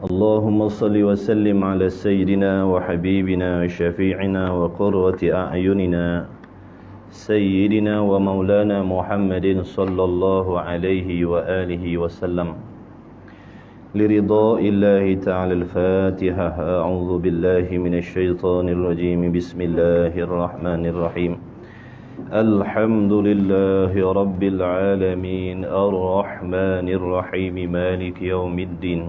اللهم صل وسلم على سيدنا وحبيبنا وشفيعنا وقرة أعيننا سيدنا ومولانا محمد صلى الله عليه وآله وسلم. لرضاء الله تعالى الفاتحة. أعوذ بالله من الشيطان الرجيم. بسم الله الرحمن الرحيم. الحمد لله رب العالمين الرحمن الرحيم مالك يوم الدين.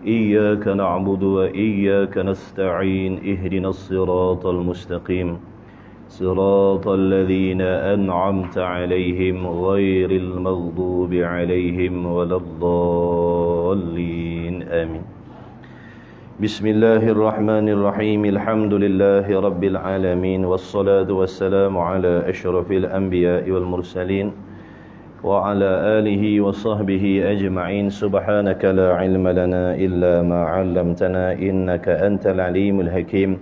إياك نعبد وإياك نستعين. اهدنا الصراط المستقيم صراط الذين أنعمت عليهم غير المغضوب عليهم ولا الضالين آمين. بسم الله الرحمن الرحيم. الحمد لله رب العالمين والصلاة والسلام على أشرف الأنبياء والمرسلين وعلى آله وصحبه أجمعين. سبحانك لا علم لنا إلا ما علمتنا إنك أنت العليم الحكيم.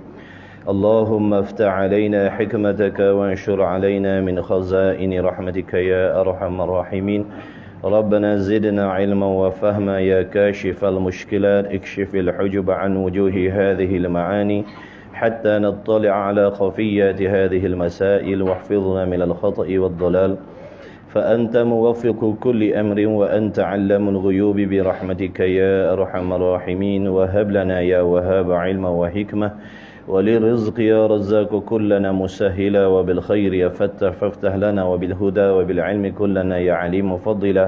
اللهم افتح علينا حكمتك وانشر علينا من خزائن رحمتك يا أرحم الراحمين. ربنا زدنا علما وفهما يا كاشف المشكلات. اكشف الحجب عن وجوه هذه المعاني حتى نطلع على خفيات هذه المسائل واحفظنا من الخطأ والضلال. فأنت موفق كل أمر وأنت علم الغيوب برحمتك يا أرحم الراحمين. وهب لنا يا وهاب علما وحكمة وللرزق يا رزاق كلنا مسهلا. وبالخير يا فتح فافتح لنا. وبالهدى وبالعلم كلنا يا عليم فضلا.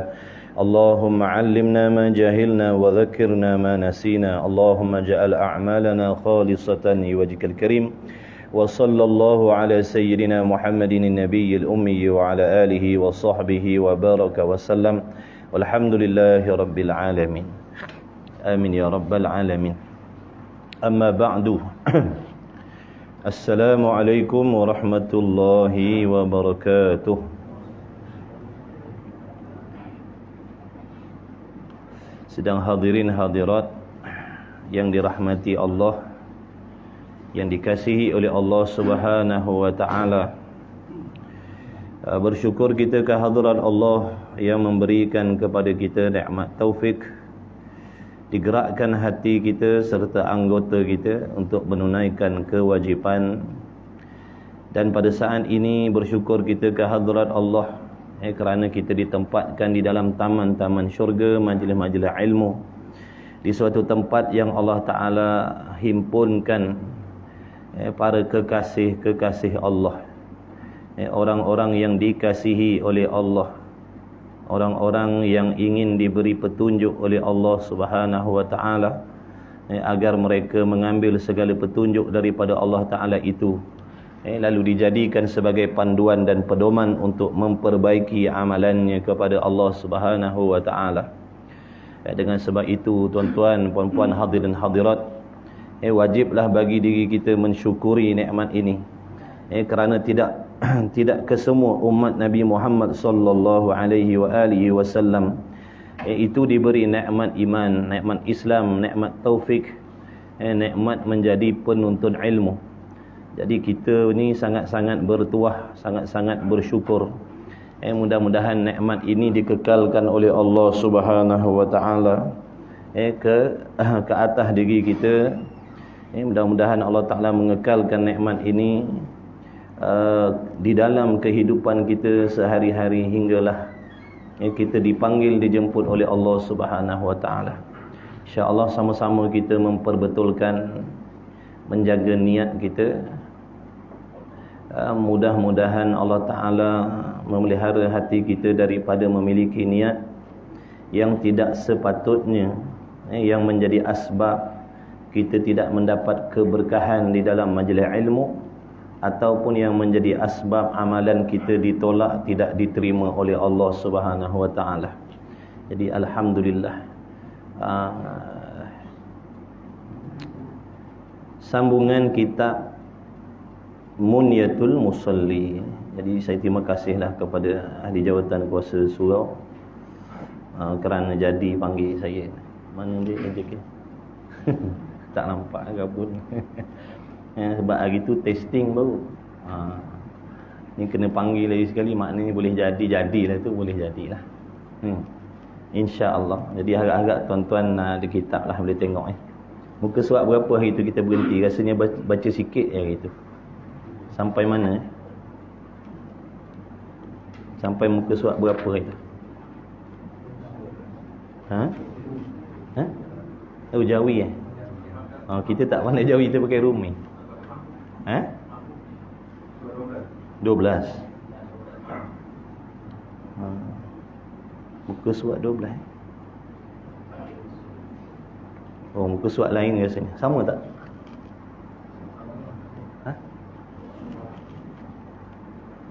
اللهم علمنا ما جهلنا وذكرنا ما نسينا. اللهم اجعل أعمالنا خالصة لوجهك الكريم. وصلى الله على سيدنا محمد النبي الأمي وعلى آله وصحبه وبارك وسلم. والحمد لله رب العالمين. آمين يا رب العالمين. أما بعد. Assalamualaikum warahmatullahi wabarakatuh. Sedang hadirin hadirat yang dirahmati Allah, yang dikasihi oleh Allah Subhanahu wa taala. Bersyukur kita kehadiran Allah yang memberikan kepada kita nikmat taufik, digerakkan hati kita serta anggota kita untuk menunaikan kewajipan. Dan pada saat ini bersyukur kita ke hadirat Allah kerana kita ditempatkan di dalam taman-taman syurga, majlis-majlis ilmu, di suatu tempat yang Allah Ta'ala himpunkan para kekasih-kekasih Allah, orang-orang yang dikasihi oleh Allah, orang-orang yang ingin diberi petunjuk oleh Allah Subhanahu wa taala, agar mereka mengambil segala petunjuk daripada Allah Taala itu, lalu dijadikan sebagai panduan dan pedoman untuk memperbaiki amalannya kepada Allah Subhanahu wa taala. Dengan sebab itu, tuan-tuan, puan-puan, hadirin hadirat, wajiblah bagi diri kita mensyukuri nikmat ini, kerana tidak kesemua umat Nabi Muhammad sallallahu alaihi wa alihi wasallam itu diberi nikmat iman, nikmat Islam, nikmat taufik, nikmat menjadi penuntut ilmu. Jadi kita ni sangat-sangat bertuah, sangat-sangat bersyukur. Mudah-mudahan nikmat ini dikekalkan oleh Allah Subhanahu wa taala ke atas diri kita. Mudah-mudahan Allah Taala mengekalkan nikmat ini di dalam kehidupan kita sehari-hari hinggalah kita dipanggil, dijemput oleh Allah Subhanahu wa taala. Insya-Allah sama-sama kita memperbetulkan, menjaga niat kita. Mudah-mudahan Allah Taala memelihara hati kita daripada memiliki niat yang tidak sepatutnya, yang menjadi asbab kita tidak mendapat keberkahan di dalam majlis ilmu, ataupun yang menjadi asbab amalan kita ditolak, tidak diterima oleh Allah Subhanahu wa taala. Jadi alhamdulillah. Sambungan kitab Munyatul Musalli. Jadi saya terima kasihlah kepada ahli jawatan kuasa surau kerana jadi panggil saya. Mana dia ke? Tak nampak ke pun. Sebab hari tu testing baru. Ni kena panggil lagi sekali, maknanya boleh jadilah tu, boleh jadilah. InsyaAllah. Jadi harap-harap tuan-tuan ada kitab lah boleh tengok Muka surat berapa hari tu kita berhenti? Rasanya baca sikit hari tu. Sampai mana? Sampai muka surat berapa hari tu? Oh, Jawi kita tak pandai Jawi, kita pakai Rumi. 12. Muka surat 12. Oh, muka surat lain rasanya. Sama tak?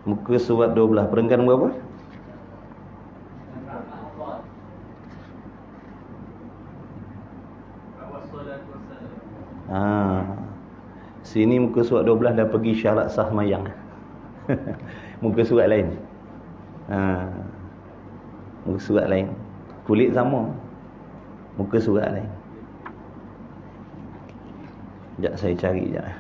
Muka surat 12. Perenggan berapa? Sini muka surat 12 dah pergi syarat sah mayang. Muka surat lain. Muka surat lain. Kulit sama, muka surat lain. Sekejap saya cari sekejap.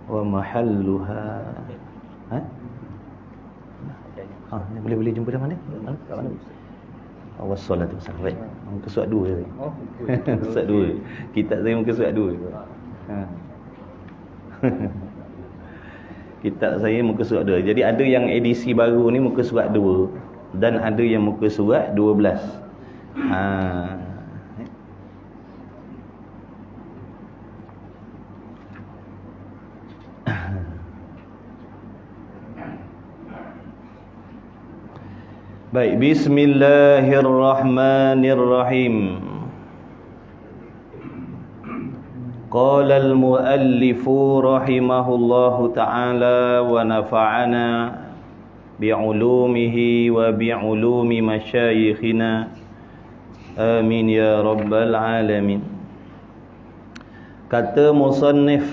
Wa mahalluha. Boleh jumpa dah mana? Kat mana? Wassalatu wassalam. Baik. Muka surat 2 tadi. Surat 2. Kitab saya muka surat 2. Kitab saya muka surat 2. Jadi ada yang edisi baru ni muka surat 2 dan ada yang muka surat 12. Baik, bismillahirrahmanirrahim. Qala al-muallifu rahimahullahu ta'ala wa nafa'ana bi'ulumihi wa bi'ulumi masyayikhina. Amin ya rabbal alamin. Kata musannif,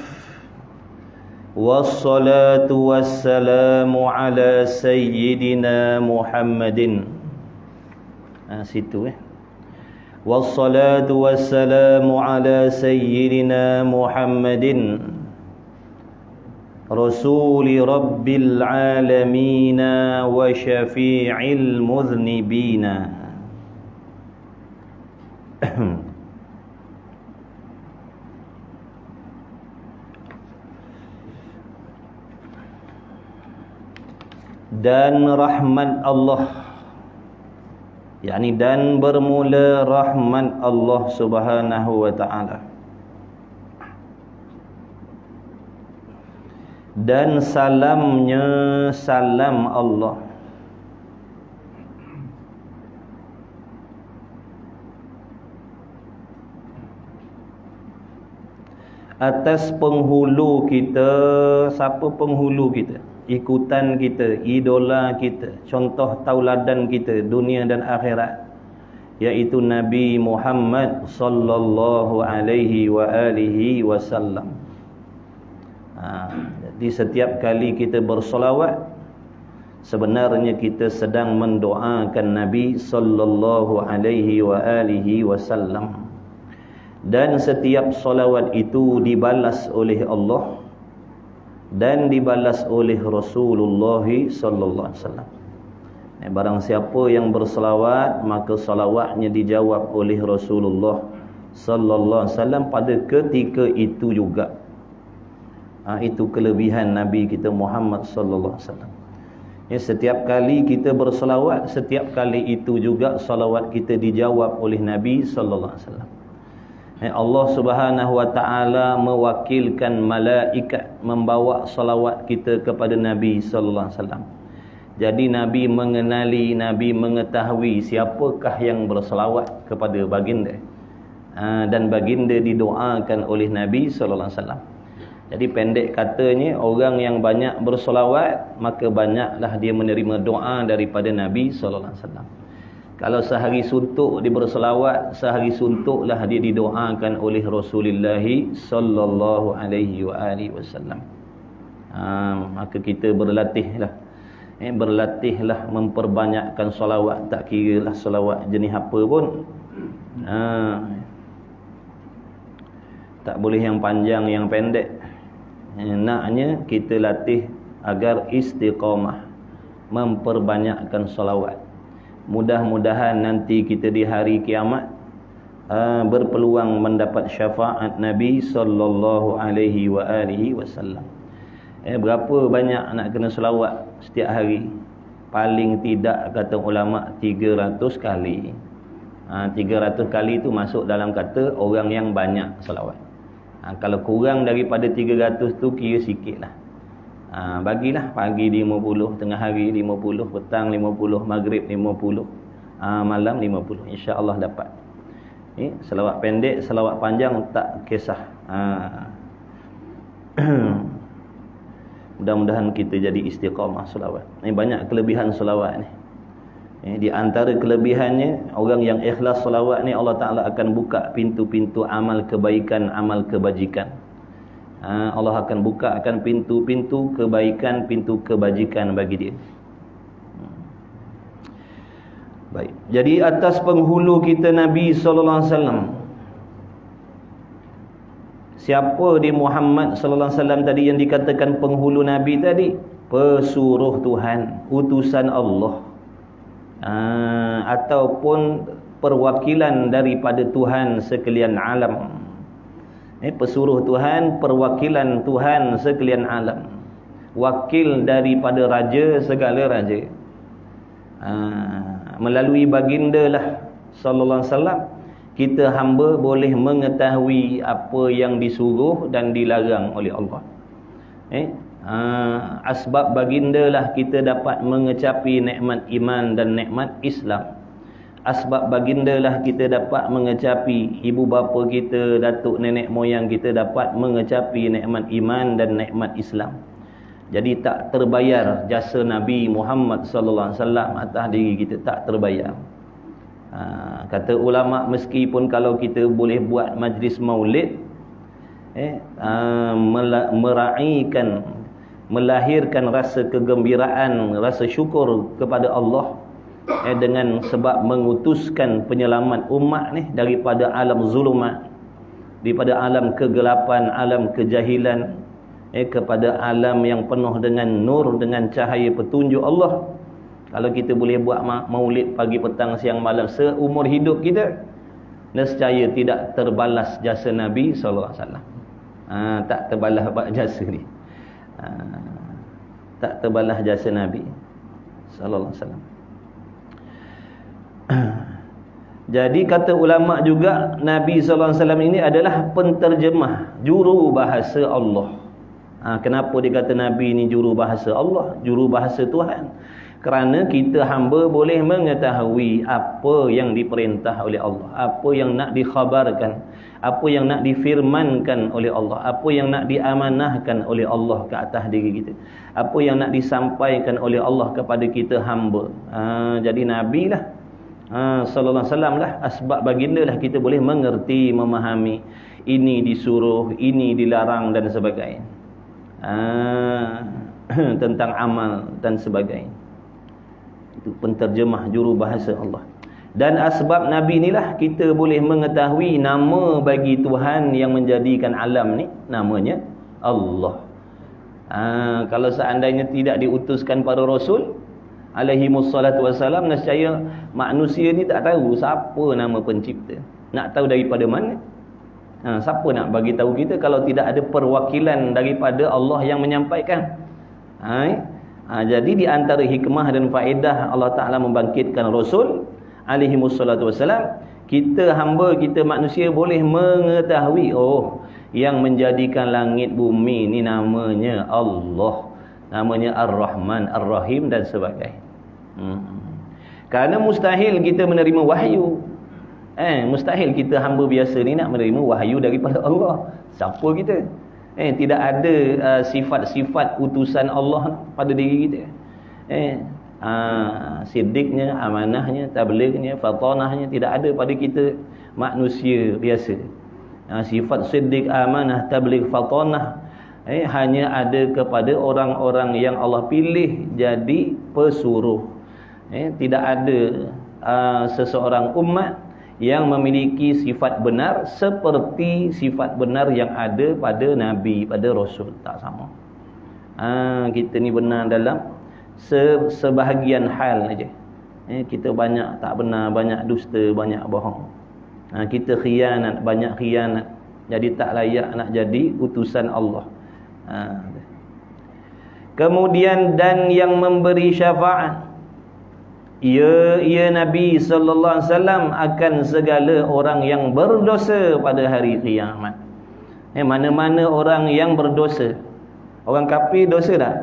wassalatu wassalamu ala sayyidina Muhammadin. Situ wassalatu wassalamu ala sayyidina Muhammadin rasuli rabbil alamina wa syafi'il mudhnibina. Dan rahmat Allah, yakni dan bermula rahmat Allah subhanahu wa ta'ala, dan salamnya salam Allah atas penghulu kita. Siapa penghulu kita? Ikutan kita, idola kita, contoh tauladan kita dunia dan akhirat, yaitu Nabi Muhammad sallallahu alaihi wa alihi wasallam. Jadi setiap kali kita bersolawat, sebenarnya kita sedang mendoakan Nabi sallallahu alaihi wa alihi wasallam. Dan setiap solawat itu dibalas oleh Allah dan dibalas oleh Rasulullah sallallahu alaihi wasallam. Barang siapa yang berselawat, maka salawatnya dijawab oleh Rasulullah sallallahu alaihi wasallam pada ketika itu juga. Itu kelebihan Nabi kita Muhammad sallallahu alaihi wasallam. Setiap kali kita berselawat, setiap kali itu juga salawat kita dijawab oleh Nabi sallallahu alaihi wasallam. Allah subhanahu wa ta'ala mewakilkan malaikat membawa salawat kita kepada Nabi sallallahu alaihi wasallam. Jadi Nabi mengenali, Nabi mengetahui siapakah yang berselawat kepada baginda, dan baginda didoakan oleh Nabi sallallahu alaihi wasallam. Jadi pendek katanya, orang yang banyak berselawat, maka banyaklah dia menerima doa daripada Nabi sallallahu alaihi wasallam. Kalau sehari suntuk dia berselawat, sehari suntuklah dia didoakan oleh Rasulullah sallallahu alaihi wasallam. Maka kita berlatihlah, berlatihlah memperbanyakkan solawat. Tak kira lah solawat jenis apa pun. Tak boleh yang panjang, yang pendek. Naknya kita latih agar istiqamah, memperbanyakkan solawat. Mudah-mudahan nanti kita di hari kiamat berpeluang mendapat syafaat Nabi sallallahu alaihi wasallam. Berapa banyak nak kena selawat setiap hari? Paling tidak kata ulama 300 kali. 300 kali itu masuk dalam kata orang yang banyak selawat. Kalau kurang daripada 300 tu kira sikit lah. Bagilah pagi 50, tengah hari 50, petang 50, maghrib 50, malam 50. InsyaAllah dapat. Selawat pendek, selawat panjang tak kisah. Mudah-mudahan kita jadi istiqamah selawat. Ini banyak kelebihan selawat ni. Di antara kelebihannya, orang yang ikhlas selawat ni Allah Ta'ala akan buka pintu-pintu amal kebaikan, amal kebajikan. Allah akan buka akan pintu-pintu kebaikan, pintu kebajikan bagi dia. Baik. Jadi atas penghulu kita Nabi sallallahu alaihi wasallam. Siapa di Muhammad sallallahu alaihi wasallam tadi yang dikatakan penghulu Nabi tadi? Pesuruh Tuhan, utusan Allah. Ataupun perwakilan daripada Tuhan sekalian alam. Pesuruh Tuhan, perwakilan Tuhan sekalian alam. Wakil daripada raja segala raja. Melalui baginda lah sallallahu alaihi wasallam, kita hamba boleh mengetahui apa yang disuruh dan dilarang oleh Allah. Asbab baginda lah kita dapat mengecapi nikmat iman dan nikmat Islam. Asbab baginda lah kita dapat mengecapi ibu bapa kita, datuk nenek moyang kita dapat mengecapi nikmat iman dan nikmat Islam. Jadi tak terbayar jasa Nabi Muhammad sallallahu alaihi wasallam atas diri kita, tak terbayar. Kata ulama, meskipun kalau kita boleh buat majlis maulid, melahirkan rasa kegembiraan, rasa syukur kepada Allah dengan sebab mengutuskan penyelamat umat ni daripada alam zulumat, daripada alam kegelapan, alam kejahilan, kepada alam yang penuh dengan nur, dengan cahaya petunjuk Allah. Kalau kita boleh buat maulid pagi, petang, siang, malam seumur hidup kita, nescaya tidak terbalas jasa Nabi sallallahu alaihi wasallam. Tak terbalas jasa ni. Tak terbalas jasa Nabi sallallahu alaihi wasallam. Jadi kata ulama juga, Nabi sallallahu alaihi wasallam ini adalah penterjemah, juru bahasa Allah. Kenapa dia kata Nabi ni juru bahasa Allah, juru bahasa Tuhan? Kerana kita hamba boleh mengetahui apa yang diperintah oleh Allah, apa yang nak dikhabarkan, apa yang nak difirmankan oleh Allah, apa yang nak diamanahkan oleh Allah ke atas diri kita, apa yang nak disampaikan oleh Allah kepada kita hamba. Jadi Nabi lah sallallahu alaihi wasallam lah asbab baginda lah kita boleh mengerti, memahami ini disuruh, ini dilarang dan sebagainya. Tentang amal dan sebagainya. Itu penterjemah, juru bahasa Allah. Dan asbab Nabi inilah kita boleh mengetahui nama bagi Tuhan yang menjadikan alam ni, namanya Allah. Kalau seandainya tidak diutuskan para Rasul alaihimussalatu wassalam, nescaya manusia ni tak tahu siapa nama pencipta. Nak tahu daripada mana? Siapa nak bagi tahu kita kalau tidak ada perwakilan daripada Allah yang menyampaikan? Jadi di antara hikmah dan faedah Allah Ta'ala membangkitkan Rasul alaihimussalatu wassalam, kita hamba, kita manusia boleh mengetahui, yang menjadikan langit bumi ni namanya Allah, namanya Ar-Rahman, Ar-Rahim dan sebagainya. Kerana mustahil kita menerima wahyu. Mustahil kita hamba biasa ni nak menerima wahyu daripada Allah. Siapa kita? Tidak ada sifat-sifat utusan Allah pada diri kita. Siddiqnya, amanahnya, tablighnya, fatanahnya tidak ada pada kita manusia biasa. Sifat siddiq, amanah, tabligh, fatanah hanya ada kepada orang-orang yang Allah pilih jadi pesuruh. Tidak ada seseorang umat yang memiliki sifat benar seperti sifat benar yang ada pada Nabi, pada Rasul. Tak sama. Kita ni benar dalam sebahagian hal aja. Kita banyak tak benar, banyak dusta, banyak bohong. Kita khianat, banyak khianat. Jadi tak layak nak jadi utusan Allah. Kemudian dan yang memberi syafaat, ia Nabi sallallahu alaihi wasallam akan segala orang yang berdosa pada hari kiamat. Mana-mana orang yang berdosa. Orang kafir dosa tak?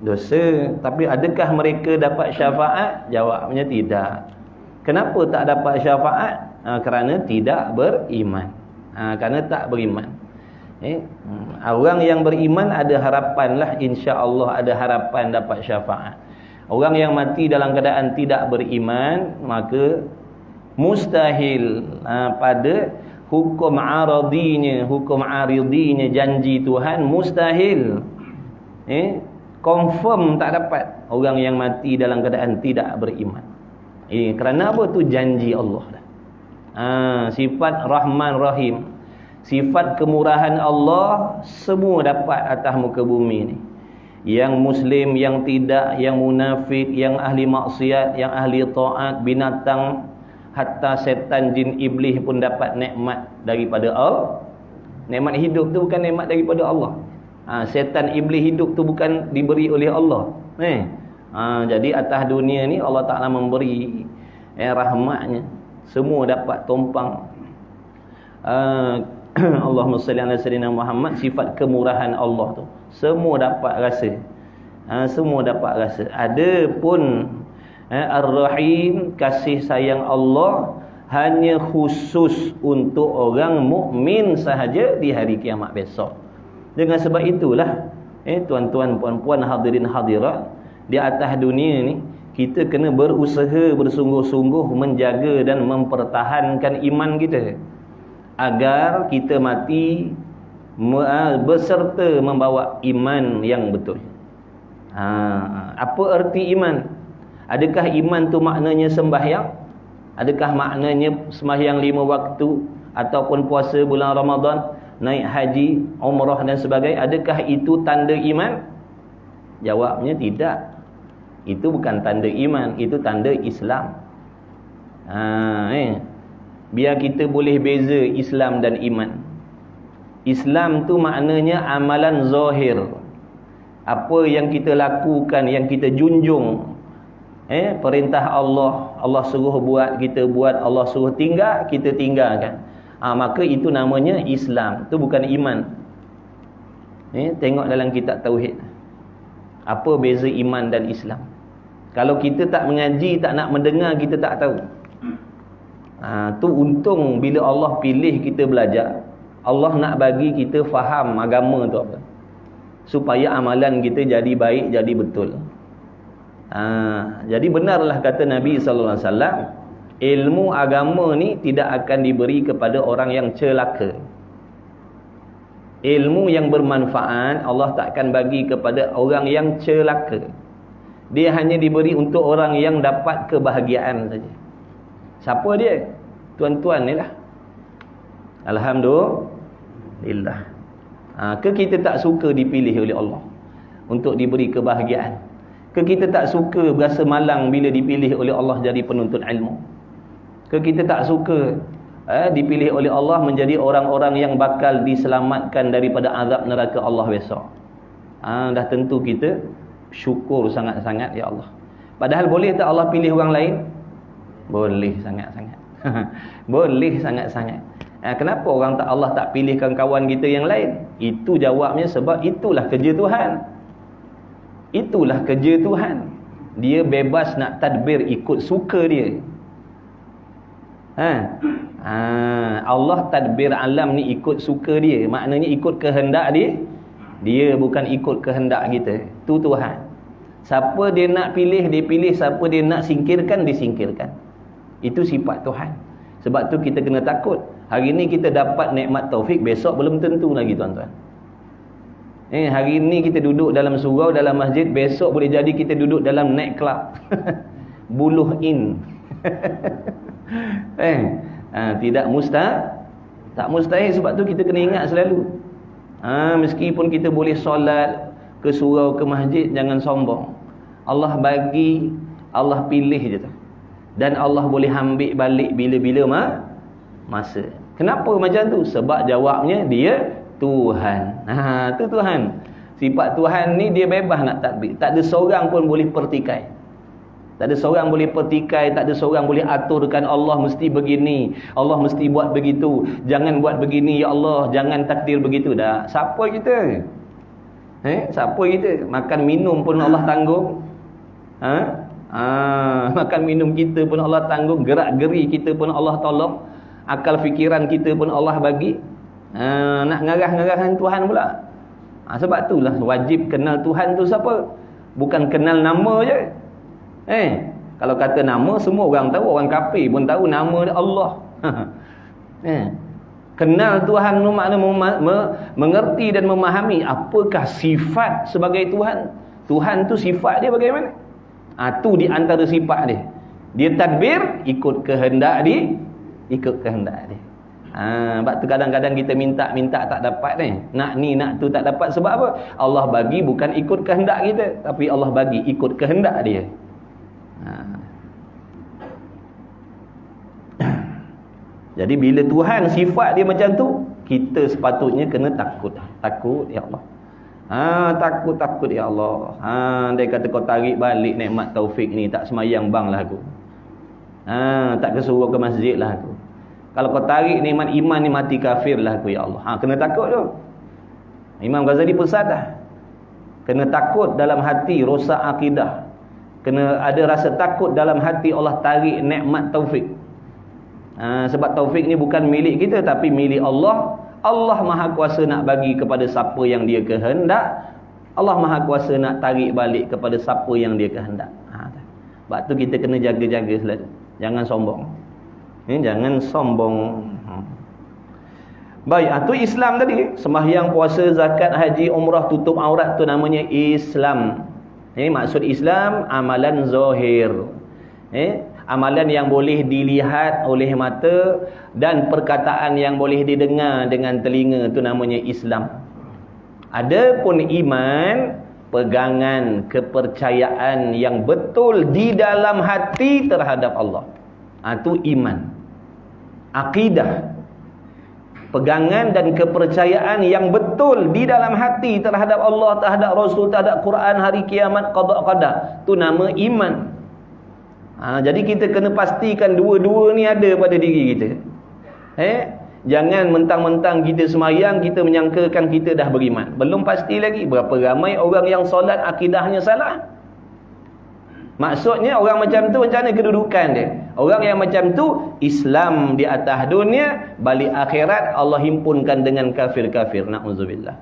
Dosa. Tapi adakah mereka dapat syafaat? Jawabnya tidak. Kenapa tak dapat syafaat? Kerana tidak beriman. Kerana tak beriman. Orang yang beriman ada harapan lah, insya-Allah ada harapan dapat syafaat. Orang yang mati dalam keadaan tidak beriman, maka mustahil pada hukum aradinya, hukum aridinya janji Tuhan mustahil. Confirm tak dapat orang yang mati dalam keadaan tidak beriman. Kerana apa tu? Janji Allah dah. Sifat Rahman Rahim, sifat kemurahan Allah semua dapat atas muka bumi ni. Yang Muslim, yang tidak, yang munafik, yang ahli maksiat, yang ahli taat, binatang, hatta setan, jin, iblis pun dapat nikmat daripada Allah. Nikmat hidup tu bukan nikmat daripada Allah. Setan, iblis hidup tu bukan diberi oleh Allah. Jadi atas dunia ni Allah Ta'ala memberi rahmatnya. Semua dapat tumpang. Allahumma salli ala sayyidina Muhammad, sifat kemurahan Allah tu semua dapat rasa. Semua dapat rasa. Ada pun Ar-Rahim, kasih sayang Allah hanya khusus untuk orang mukmin sahaja di hari kiamat besok. Dengan sebab itulah tuan-tuan, puan-puan, hadirin hadirat, di atas dunia ni kita kena berusaha bersungguh-sungguh menjaga dan mempertahankan iman kita agar kita mati beserta membawa iman yang betul. Apa erti iman? Adakah iman tu maknanya sembahyang? Adakah maknanya sembahyang 5 waktu ataupun puasa bulan Ramadan, naik haji, umrah dan sebagainya? Adakah itu tanda iman? Jawabnya tidak. Itu bukan tanda iman, itu tanda Islam. Biar kita boleh beza Islam dan iman. Islam tu maknanya amalan zahir. Apa yang kita lakukan, yang kita junjung. Perintah Allah, Allah suruh buat, kita buat, Allah suruh tinggal, kita tinggalkan. Maka itu namanya Islam. Itu bukan iman. Tengok dalam kitab Tauhid. Apa beza iman dan Islam? Kalau kita tak mengaji, tak nak mendengar, kita tak tahu. Tu untung bila Allah pilih kita belajar. Allah nak bagi kita faham agama tu apa, supaya amalan kita jadi baik, jadi betul. Jadi benarlah kata Nabi SAW, ilmu agama ni tidak akan diberi kepada orang yang celaka. Ilmu yang bermanfaat Allah tak akan bagi kepada orang yang celaka. Dia hanya diberi untuk orang yang dapat kebahagiaan saja. Siapa dia? Tuan-tuan ni lah. Alhamdulillah. Ke kita tak suka dipilih oleh Allah untuk diberi kebahagiaan? Ke kita tak suka berasa malang bila dipilih oleh Allah jadi penuntut ilmu? Ke kita tak suka dipilih oleh Allah menjadi orang-orang yang bakal diselamatkan daripada azab neraka Allah besok? Dah tentu kita syukur sangat-sangat, ya Allah. Padahal boleh tak Allah pilih orang lain? Boleh sangat-sangat. Boleh sangat-sangat. Kenapa Allah tak pilihkan kawan kita yang lain? Itu jawabnya sebab itulah kerja Tuhan. Itulah kerja Tuhan. Dia bebas nak tadbir ikut suka dia. Allah tadbir alam ni ikut suka dia. Maknanya ikut kehendak dia. Dia bukan ikut kehendak kita. Tu Tuhan. Siapa dia nak pilih, dia pilih. Siapa dia nak singkirkan, disingkirkan. Itu sifat Tuhan. Sebab tu kita kena takut. Hari ni kita dapat nikmat taufik, besok belum tentu lagi, tuan-tuan. Hari ni kita duduk dalam surau, dalam masjid, besok boleh jadi kita duduk dalam night club. Buluh in. Tidak tak mustahil. Sebab tu kita kena ingat selalu. Meskipun kita boleh solat, ke surau, ke masjid, jangan sombong. Allah bagi, Allah pilih je tu. Dan Allah boleh ambil balik bila-bila masa. Kenapa macam tu? Sebab jawabnya dia Tuhan. Tu Tuhan. Sifat Tuhan ni dia bebas nak tadbir. Tak ada seorang pun boleh pertikai. Tak ada seorang boleh pertikai, tak ada seorang boleh aturkan Allah mesti begini, Allah mesti buat begitu, jangan buat begini ya Allah, jangan takdir begitu. Dah, siapa kita? Siapa kita? Makan minum pun Allah tanggung. Makan minum kita pun Allah tanggung, gerak-geri kita pun Allah tolong, akal fikiran kita pun Allah bagi. Nak ngarah-ngarahan Tuhan pula. Sebab itulah wajib kenal Tuhan tu siapa. Bukan kenal nama je. Kalau kata nama semua orang tahu, orang kafir pun tahu nama dia Allah. Kenal Tuhan tu makna mengerti dan memahami apakah sifat sebagai Tuhan. Tuhan tu sifat dia bagaimana? Tu di antara sifat dia. Dia tadbir ikut kehendak dia, ikut kehendak dia. Sebab tu kadang-kadang kita minta tak dapat ni. Nak ni nak tu tak dapat sebab apa? Allah bagi bukan ikut kehendak kita, tapi Allah bagi ikut kehendak dia. Jadi bila Tuhan sifat dia macam tu, kita sepatutnya kena takut. Takut ya Allah. Takut ya Allah. Dia kata kau tarik balik nikmat taufik ni, tak semayang bang lah aku. Tak kesuruh ke masjid lah aku. Kalau kau tarik nikmat iman ni, mati kafir lah aku ya Allah. Kena takut tu. Imam Ghazali pesan dah. Kena takut dalam hati, rosak akidah. Kena ada rasa takut dalam hati Allah tarik nikmat taufik. Sebab taufik ni bukan milik kita, tapi milik Allah. Allah Maha Kuasa nak bagi kepada siapa yang dia kehendak. Allah Maha Kuasa nak tarik balik kepada siapa yang dia kehendak. Sebab tu kita kena jaga-jaga selalu. Jangan sombong. Jangan sombong. Baik, tu Islam tadi. Sembahyang, puasa, zakat, haji, umrah, tutup aurat, tu namanya Islam. Maksud Islam amalan zahir. Amalan yang boleh dilihat oleh mata dan perkataan yang boleh didengar dengan telinga, tu namanya Islam. Adapun iman, pegangan kepercayaan yang betul di dalam hati terhadap Allah. Tu iman. Akidah, pegangan dan kepercayaan yang betul di dalam hati terhadap Allah, terhadap Rasul, terhadap Quran, hari kiamat, qada qadar, tu nama iman. Jadi kita kena pastikan dua-dua ni ada pada diri kita. Jangan mentang-mentang kita semayang, kita menyangkakan kita dah beriman. Belum pasti lagi. Berapa ramai orang yang solat akidahnya salah. Maksudnya orang macam tu macam mana kedudukan dia? Orang yang macam tu Islam di atas dunia, balik akhirat Allah himpunkan dengan kafir-kafir. Na'udzubillah.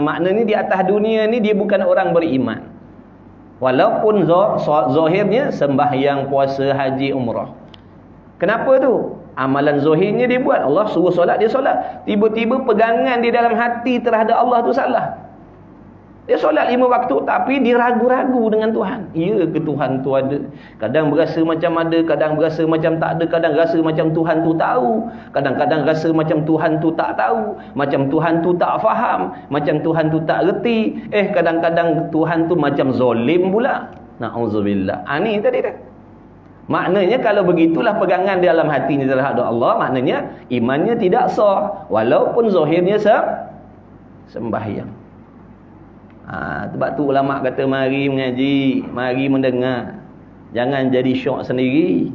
Maknanya di atas dunia ni dia bukan orang beriman. Walaupun zahirnya sembahyang, puasa, haji, umrah. Kenapa tu? Amalan zahirnya dia buat. Allah suruh solat, dia solat. Tiba-tiba pegangan di dalam hati terhadap Allah tu salah. Dia solat 5 waktu tapi dia ragu-ragu dengan Tuhan. Ya ke Tuhan tu ada? Kadang berasa macam ada, kadang berasa macam tak ada, kadang rasa macam Tuhan tu tahu, kadang-kadang rasa macam Tuhan tu tak tahu, macam Tuhan tu tak faham, macam Tuhan tu tak reti. Kadang-kadang Tuhan tu macam zalim pula. Na'udzubillah. Ni tadi dah. Maknanya kalau begitulah pegangan di dalam hatinya terhadap Allah, maknanya imannya tidak sah walaupun zahirnya sembahyang. Sebab tu ulama kata mari mengaji, mari mendengar. Jangan jadi syok sendiri.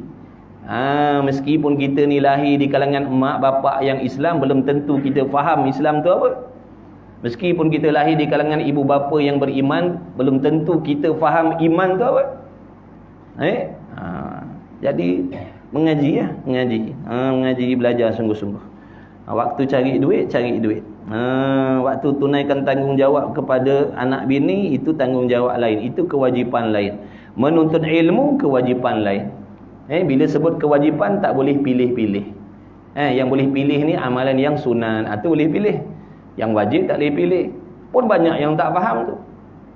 Meskipun kita ni lahir di kalangan emak bapak yang Islam, belum tentu kita faham Islam tu apa. Meskipun kita lahir di kalangan ibu bapa yang beriman, belum tentu kita faham iman tu apa. Jadi mengaji ya, mengaji belajar sungguh-sungguh. Waktu cari duit, waktu tunaikan tanggungjawab kepada anak bini, itu tanggungjawab lain, itu kewajipan lain. Menuntut ilmu, kewajipan lain. Bila sebut kewajipan, tak boleh pilih-pilih. Yang boleh pilih ni amalan yang sunan, itu boleh pilih. Yang wajib tak boleh pilih. Pun banyak yang tak faham tu.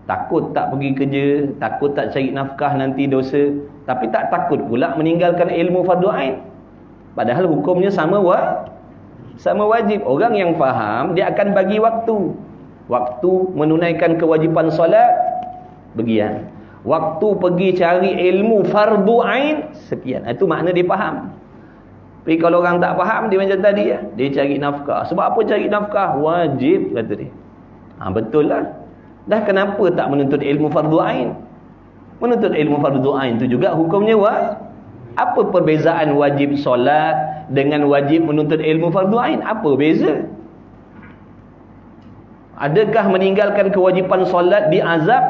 Takut tak pergi kerja, takut tak cari nafkah nanti dosa, tapi tak takut pula meninggalkan ilmu fardu ain. Padahal hukumnya sama wajib. Orang yang faham, dia akan bagi waktu. Waktu menunaikan kewajipan solat bagian. Waktu pergi cari ilmu fardu ain sekian. Itu makna dia faham. Tapi kalau orang tak faham, dia macam tadi ya. Dia cari nafkah. Sebab apa cari nafkah? Wajib, kata dia. Betul lah. Dah kenapa tak menuntut ilmu fardu ain? Menuntut ilmu fardu ain tu juga hukumnya apa perbezaan wajib solat dengan wajib menuntut ilmu fardu ain? Apa beza? Adakah meninggalkan kewajipan solat diazab?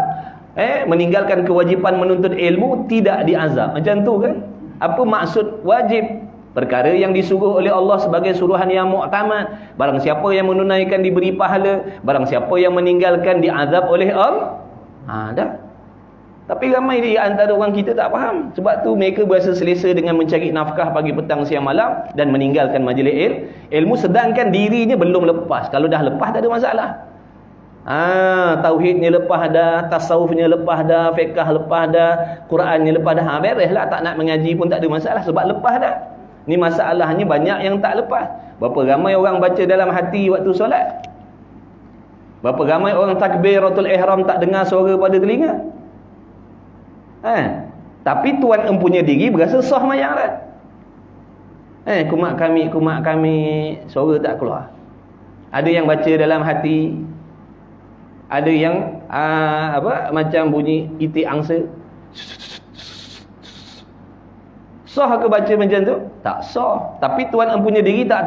Meninggalkan kewajipan menuntut ilmu tidak diazab? Macam tu kan? Apa maksud wajib? Perkara yang disuruh oleh Allah sebagai suruhan yang mu'tamad. Barang siapa yang menunaikan diberi pahala, barang siapa yang meninggalkan diazab oleh Allah. Dah. Tapi ramai di antara orang kita tak faham. Sebab tu mereka berasa selesa dengan mencari nafkah pagi, petang, siang, malam dan meninggalkan majlis ilmu, sedangkan dirinya belum lepas. Kalau dah lepas tak ada masalah. Tauhidnya lepas dah, tasawufnya lepas dah, fiqh lepas dah, Qurannya lepas dah. Bereslah, tak nak mengaji pun tak ada masalah sebab lepas dah. Ni masalahnya banyak yang tak lepas. Berapa ramai orang baca dalam hati waktu solat? Berapa ramai orang takbiratul ihram tak dengar suara pada telinga? Tapi tuan empunya diri berasa sah mayang dah. Kumat kami suara tak keluar. Ada yang baca dalam hati, ada yang macam bunyi itik angsa. Sah ke baca macam tu? Tak sah. Tapi tuan empunya diri tak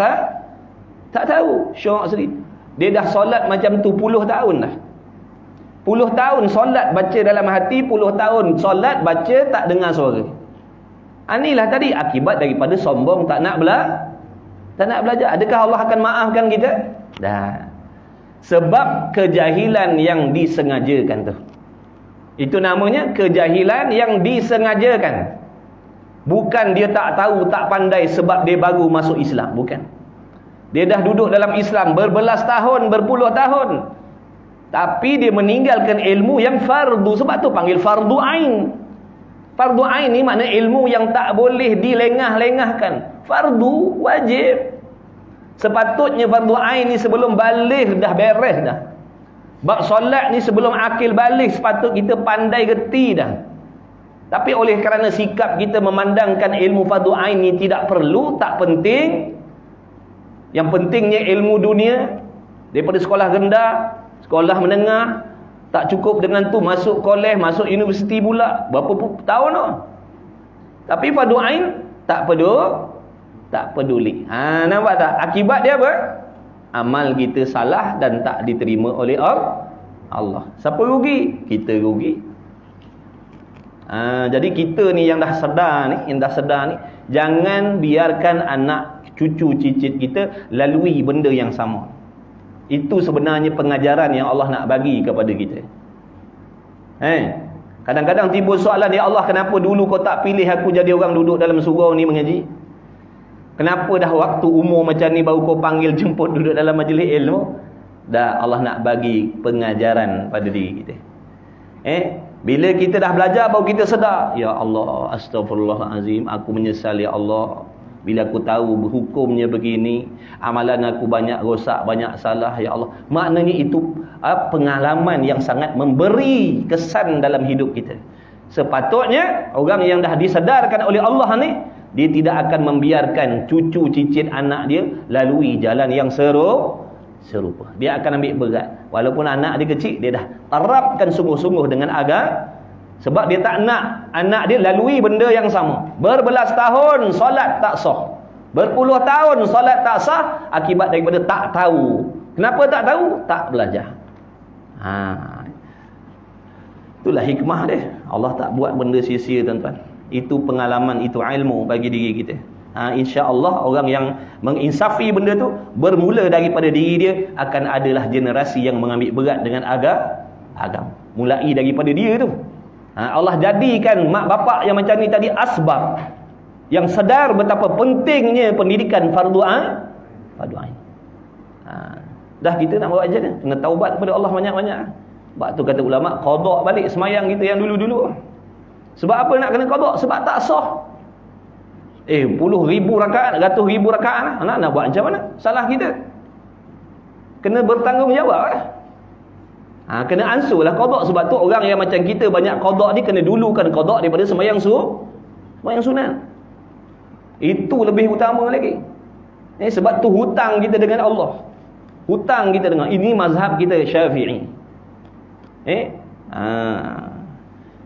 tahu. Syok sendiri. Dia dah solat macam tu puluh tahun dah. Puluh tahun solat baca dalam hati, puluh tahun solat baca tak dengar suara. Inilah tadi akibat daripada sombong, tak nak belajar. Adakah Allah akan maafkan kita? Dah. Sebab kejahilan yang disengajakan tu. Itu namanya kejahilan yang disengajakan. Bukan dia tak tahu, tak pandai sebab dia baru masuk Islam. Bukan. Dia dah duduk dalam Islam berbelas tahun, berpuluh tahun, tapi dia meninggalkan ilmu yang fardu. Sebab tu panggil fardu ain. Fardu ain ni makna ilmu yang tak boleh dilengah-lengahkan. Fardu, wajib. Sepatutnya fardu ain ni sebelum balik dah beres dah. Bab solat ni sebelum akil balik sepatut kita pandai reti dah. Tapi oleh kerana sikap kita memandangkan ilmu fardu ain ni tidak perlu, tak penting. Yang pentingnya ilmu dunia. Daripada sekolah rendah, sekolah menengah, tak cukup dengan tu masuk kolej, masuk universiti pula. Berapa tahun tu? Tapi fardu ain tak peduli. Nampak tak? Akibat dia apa? Amal kita salah dan tak diterima oleh Allah. Siapa rugi? Kita rugi. Jadi kita ni yang dah sedar ni, jangan biarkan anak cucu cicit kita lalui benda yang sama. Itu sebenarnya pengajaran yang Allah nak bagi kepada kita. Kadang-kadang timbul soalan, ya Allah, kenapa dulu kau tak pilih aku jadi orang duduk dalam surau ni mengaji? Kenapa dah waktu umur macam ni baru kau panggil jemput duduk dalam majlis ilmu? Dah Allah nak bagi pengajaran pada diri kita. Bila kita dah belajar baru kita sedar, ya Allah, astagfirullahalazim, aku menyesal ya Allah. Bila aku tahu hukumnya begini, amalan aku banyak rosak, banyak salah ya Allah. Maknanya itu pengalaman yang sangat memberi kesan dalam hidup kita. Sepatutnya orang yang dah disedarkan oleh Allah ni, dia tidak akan membiarkan cucu cicit anak dia lalui jalan yang serupa. Dia akan ambil berat. Walaupun anak dia kecil, dia dah terapkan sungguh-sungguh dengan agama. Sebab dia tak nak anak dia lalui benda yang sama. Berbelas tahun solat tak sah, berpuluh tahun solat tak sah, akibat daripada tak tahu. Kenapa tak tahu? Tak belajar. Itulah hikmah dia. Allah tak buat benda sia-sia, tuan-tuan. Itu pengalaman, itu ilmu bagi diri kita. InsyaAllah orang yang menginsafi benda tu, bermula daripada diri dia, akan adalah generasi yang mengambil berat dengan agama. Mulai daripada dia tu. Allah jadikan mak bapak yang macam ni tadi asbab yang sedar betapa pentingnya pendidikan fardu ain. Dah kita nak buat macam mana? Kena taubat kepada Allah banyak-banyak. Sebab tu kata ulama, qada balik semayang kita yang dulu-dulu. Sebab apa nak kena qada? Sebab tak sah. Puluh ribu rakaat, ratus ribu rakaat nak buat macam mana? Salah kita. Kena bertanggungjawab. Kena ansur lah qada. Sebab tu orang yang macam kita banyak qada ni kena dulukan qada daripada sembahyang sunat. Itu lebih utama lagi. Sebab tu hutang kita dengan Allah. Hutang kita dengan, ini mazhab kita Syafi'i.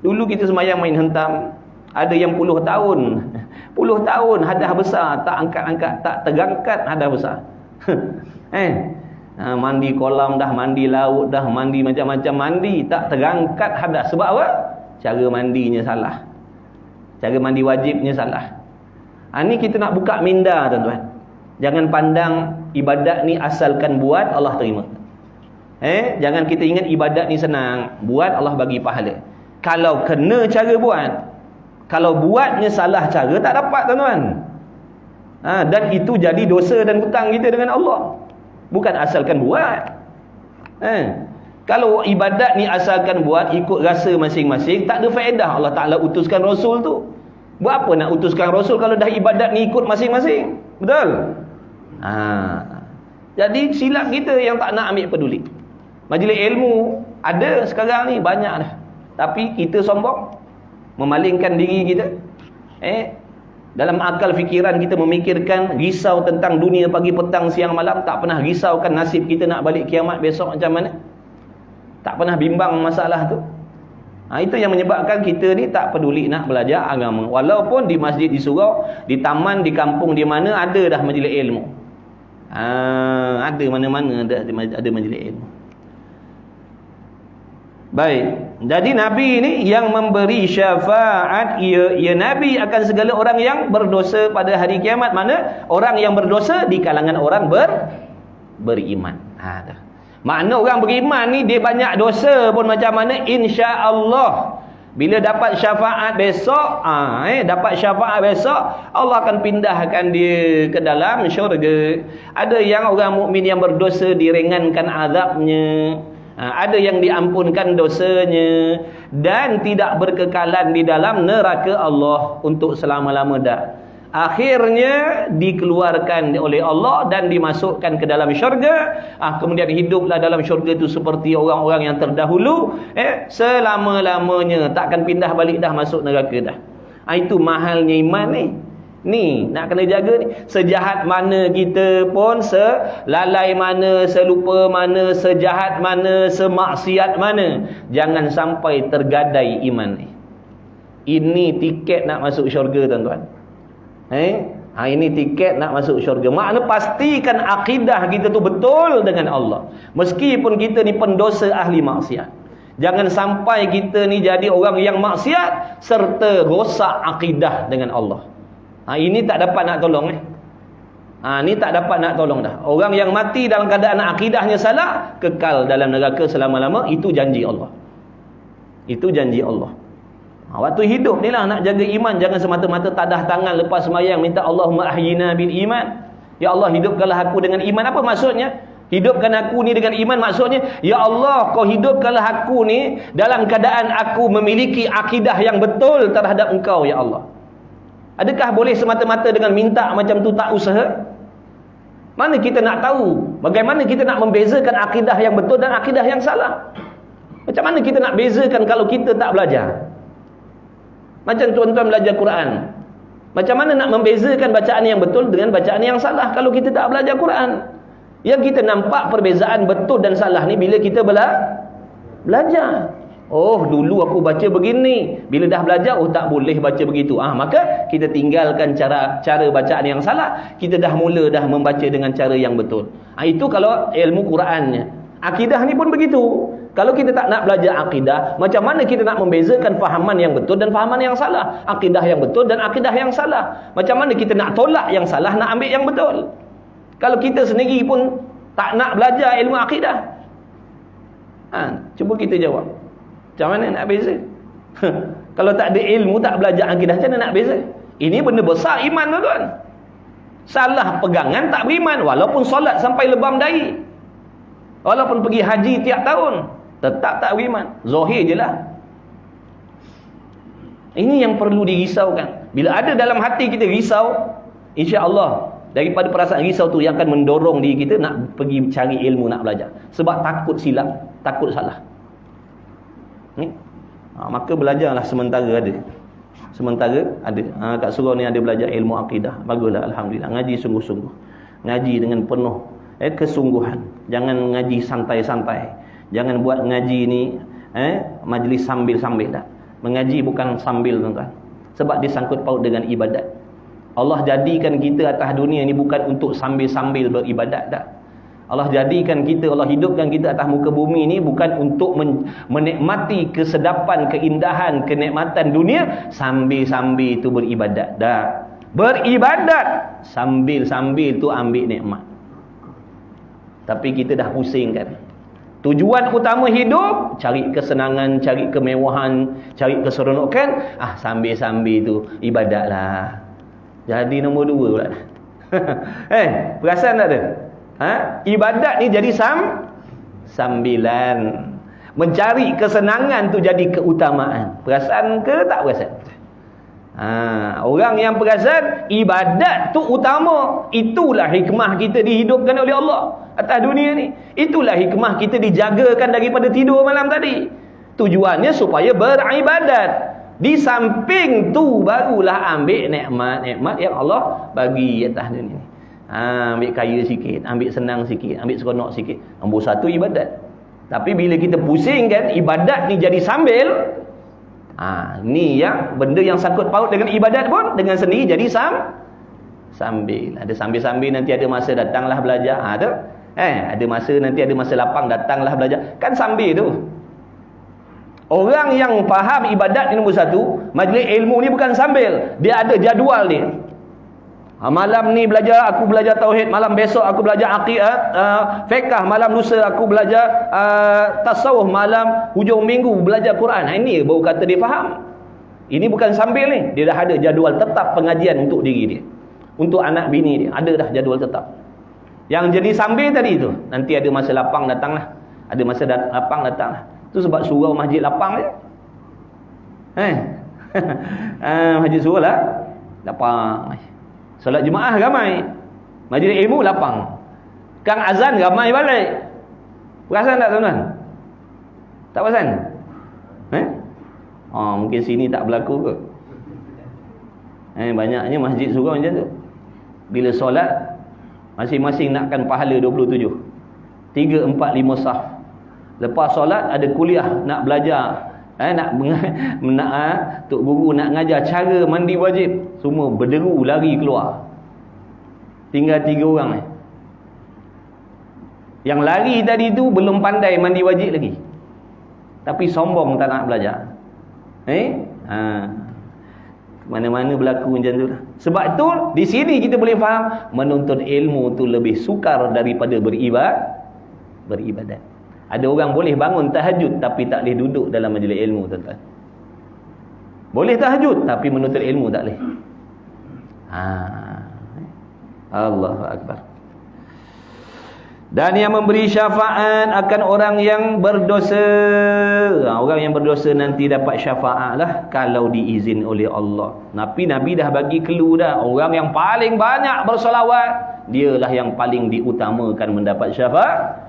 Dulu kita sembahyang main hentam. Ada yang 10 tahun. 10 tahun hadas besar, tak angkat-angkat, tak terangkat hadas besar. Mandi kolam dah, mandi laut dah, mandi macam-macam mandi, tak terangkat hadas. Sebab apa? Cara mandinya salah. Cara mandi wajibnya salah. Ni kita nak buka minda, tuan-tuan. Jangan pandang ibadat ni asalkan buat Allah terima. Jangan kita ingat ibadat ni senang, buat Allah bagi pahala. Kalau kena cara buat, kalau buatnya salah cara, tak dapat, tuan-tuan. Dan itu jadi dosa dan hutang kita dengan Allah. Bukan asalkan buat. Kalau ibadat ni asalkan buat, ikut rasa masing-masing, tak ada faedah Allah Ta'ala utuskan Rasul tu. Buat apa nak utuskan Rasul kalau dah ibadat ni ikut masing-masing? Betul? Jadi silap kita yang tak nak ambil peduli. Majlis ilmu ada sekarang ni, banyak dah. Tapi kita sombong, memalingkan diri kita. Dalam akal fikiran kita memikirkan, risau tentang dunia pagi, petang, siang, malam. Tak pernah risaukan nasib kita nak balik kiamat besok macam mana. Tak pernah bimbang masalah tu. Itu yang menyebabkan kita ni tak peduli nak belajar agama. Walaupun di masjid, di surau, di taman, di kampung, di mana ada dah majlis ilmu. Ada mana-mana ada majlis ilmu. Baik. Jadi Nabi ni yang memberi syafaat, ia Nabi akan segala orang yang berdosa pada hari kiamat. Mana? Orang yang berdosa di kalangan orang beriman. Makna orang beriman ni dia banyak dosa pun macam mana, insya-Allah bila dapat syafaat besok, dapat syafaat besok, Allah akan pindahkan dia ke dalam syurga. Ada yang orang mukmin yang berdosa diringankan azabnya. Ada yang diampunkan dosanya dan tidak berkekalan di dalam neraka Allah untuk selama-lama dah. Akhirnya dikeluarkan oleh Allah dan dimasukkan ke dalam syurga. Kemudian hiduplah dalam syurga itu seperti orang-orang yang terdahulu, selama-lamanya, takkan pindah balik dah masuk neraka dah. Itu mahalnya iman ni. Ni nak kena jaga ni. Sejahat mana kita pun, selalai mana, selupa mana, sejahat mana, semaksiat mana, jangan sampai tergadai iman ni. Ini tiket nak masuk syurga, tuan-tuan. Ini tiket nak masuk syurga. Makna pastikan akidah kita tu betul dengan Allah. Meskipun kita ni pendosa ahli maksiat. Jangan sampai kita ni jadi orang yang maksiat serta rosak akidah dengan Allah. Ini tak dapat nak tolong. Ini tak dapat nak tolong dah. Orang yang mati dalam keadaan akidahnya salah, kekal dalam neraka selama-lama. Itu janji Allah. Itu janji Allah. Waktu hidup ni lah nak jaga iman. Jangan semata-mata tadah tangan lepas sembahyang minta Allahumma ahyina bil iman. Ya Allah, hidupkanlah aku dengan iman. Apa maksudnya? Hidupkan aku ni dengan iman maksudnya, ya Allah, kau hidupkanlah aku ni dalam keadaan aku memiliki akidah yang betul terhadap engkau, ya Allah. Adakah boleh semata-mata dengan minta macam tu tak usaha? Mana kita nak tahu? Bagaimana kita nak membezakan akidah yang betul dan akidah yang salah? Macam mana kita nak bezakan kalau kita tak belajar? Macam tuan-tuan belajar Quran. Macam mana nak membezakan bacaan yang betul dengan bacaan yang salah kalau kita tak belajar Quran? Yang kita nampak perbezaan betul dan salah ni bila kita belajar. Oh, dulu aku baca begini. Bila dah belajar, oh tak boleh baca begitu. Maka kita tinggalkan cara bacaan yang salah. Kita dah mula membaca dengan cara yang betul. Itu kalau ilmu Qurannya. Akidah ni pun begitu. Kalau kita tak nak belajar akidah, macam mana kita nak membezakan fahaman yang betul dan fahaman yang salah? Akidah yang betul dan akidah yang salah. Macam mana kita nak tolak yang salah, nak ambil yang betul? Kalau kita sendiri pun tak nak belajar ilmu akidah. Cuba kita jawab. Macam mana nak beza? Kalau tak ada ilmu, tak belajar akidah, macam mana nak beza? Ini benda besar iman, tuan-tuan. Salah pegangan tak beriman. Walaupun solat sampai lebam dahi, walaupun pergi haji tiap tahun, tetap tak beriman. Zahir je lah. Ini yang perlu dirisaukan. Bila ada dalam hati kita risau, insya-Allah daripada perasaan risau tu yang akan mendorong diri kita nak pergi cari ilmu, nak belajar. Sebab takut silap. takut salah. Maka belajarlah sementara ada. Kat surau ni ada belajar ilmu akidah. Baguslah, alhamdulillah. Ngaji sungguh-sungguh. Ngaji dengan penuh kesungguhan. Jangan ngaji santai-santai. Jangan buat ngaji ni majlis sambil-sambil dah. Mengaji bukan sambil, tuan-tuan. Sebab disangkut paut dengan ibadat. Allah jadikan kita atas dunia ni bukan untuk sambil-sambil beribadat dah. Allah jadikan kita, Allah hidupkan kita atas muka bumi ni bukan untuk menikmati kesedapan, keindahan, kenikmatan dunia sambil-sambil tu beribadat dah. Beribadat sambil-sambil tu ambil nikmat. Tapi kita dah pusing kan. Tujuan utama hidup cari kesenangan, cari kemewahan, cari keseronokan, sambil-sambil tu ibadatlah. Jadi nombor 2 pula. Perasan tak ada? Ibadat ni jadi sambilan. Mencari kesenangan tu jadi keutamaan. Perasan ke tak perasan? Orang yang perasan ibadat tu utama. Itulah hikmah kita dihidupkan oleh Allah atas dunia ni. Itulah hikmah kita dijagakan daripada tidur malam tadi. Tujuannya supaya beribadat. Di samping tu barulah ambil nikmat-nikmat yang Allah bagi atas dunia ni. Ambil kaya sikit, ambil senang sikit, ambil seronok sikit. Nombor 1 ibadat. Tapi bila kita pusing kan, ibadat ni jadi sambil. Ni yang benda yang sangkut paut dengan ibadat pun dengan sendiri jadi sambil. Ada sambil-sambil, nanti ada masa datanglah belajar. Ada masa, nanti ada masa lapang, datanglah belajar. Kan sambil tu. Orang yang faham ibadat ni nombor 1, majlis ilmu ni bukan sambil. Dia ada jadual dia. Malam ni aku belajar tauhid, malam besok aku belajar aqidah, fiqh, malam lusa aku belajar tasawuf, malam hujung minggu belajar Quran. Ini baru kata dia faham. Ini bukan sambil ni. Dia dah ada jadual tetap pengajian untuk diri dia. Untuk anak bini dia, ada dah jadual tetap. Yang jadi sambil tadi tu, nanti ada masa lapang datanglah. Ada masa lapang datanglah. Tu sebab surau masjid lapang je. Masjid surau lah lapang. Solat Jumaat ramai. Majlis ilmu lapang. Kang azan ramai balik. Perasan tak tuan-tuan? Tak perasan? Mungkin sini tak berlaku ke? Banyaknya masjid surau macam tu. Bila solat, masing-masing nakkan pahala 27. 3, 4, 5 saf. Lepas solat ada kuliah nak belajar. Tok guru nak ngajar cara mandi wajib. Semua berderu lari keluar. Tinggal 3 orang ni. Yang lari tadi tu belum pandai mandi wajib lagi. Tapi sombong tak nak belajar. Mana-mana berlaku macam tu lah. Sebab tu di sini kita boleh faham menuntut ilmu tu lebih sukar daripada beribadat. Ada orang boleh bangun tahajud tapi tak boleh duduk dalam majlis ilmu, tuan-tuan. Boleh tahajud tapi menuntut ilmu tak boleh. Allahu akbar. Dan yang memberi syafaat akan orang yang berdosa. Orang yang berdosa nanti dapat syafaat lah kalau diizin oleh Allah. Nabi dah bagi clue dah. Orang yang paling banyak bersolawat, dialah yang paling diutamakan mendapat syafaat.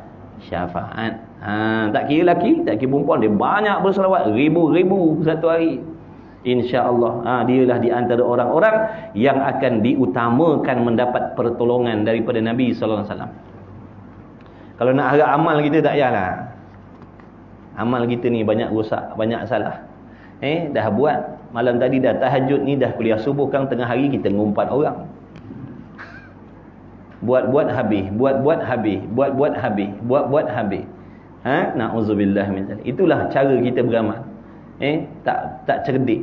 Tak kira lelaki, tak kira perempuan, dia banyak bersolawat, ribu-ribu satu hari. InsyaAllah dialah di antara orang-orang yang akan diutamakan mendapat pertolongan daripada Nabi SAW. Kalau nak harap amal kita tak payahlah. Amal kita ni banyak rosak, banyak salah. Dah buat malam tadi, dah tahajud ni, dah kuliah subuh, kan tengah hari kita ngumpat orang. Buat-buat habis, buat-buat habis, buat-buat habis, buat-buat habis. Na'udzubillah min dzalik. Itulah cara kita beramal. Tak cerdik.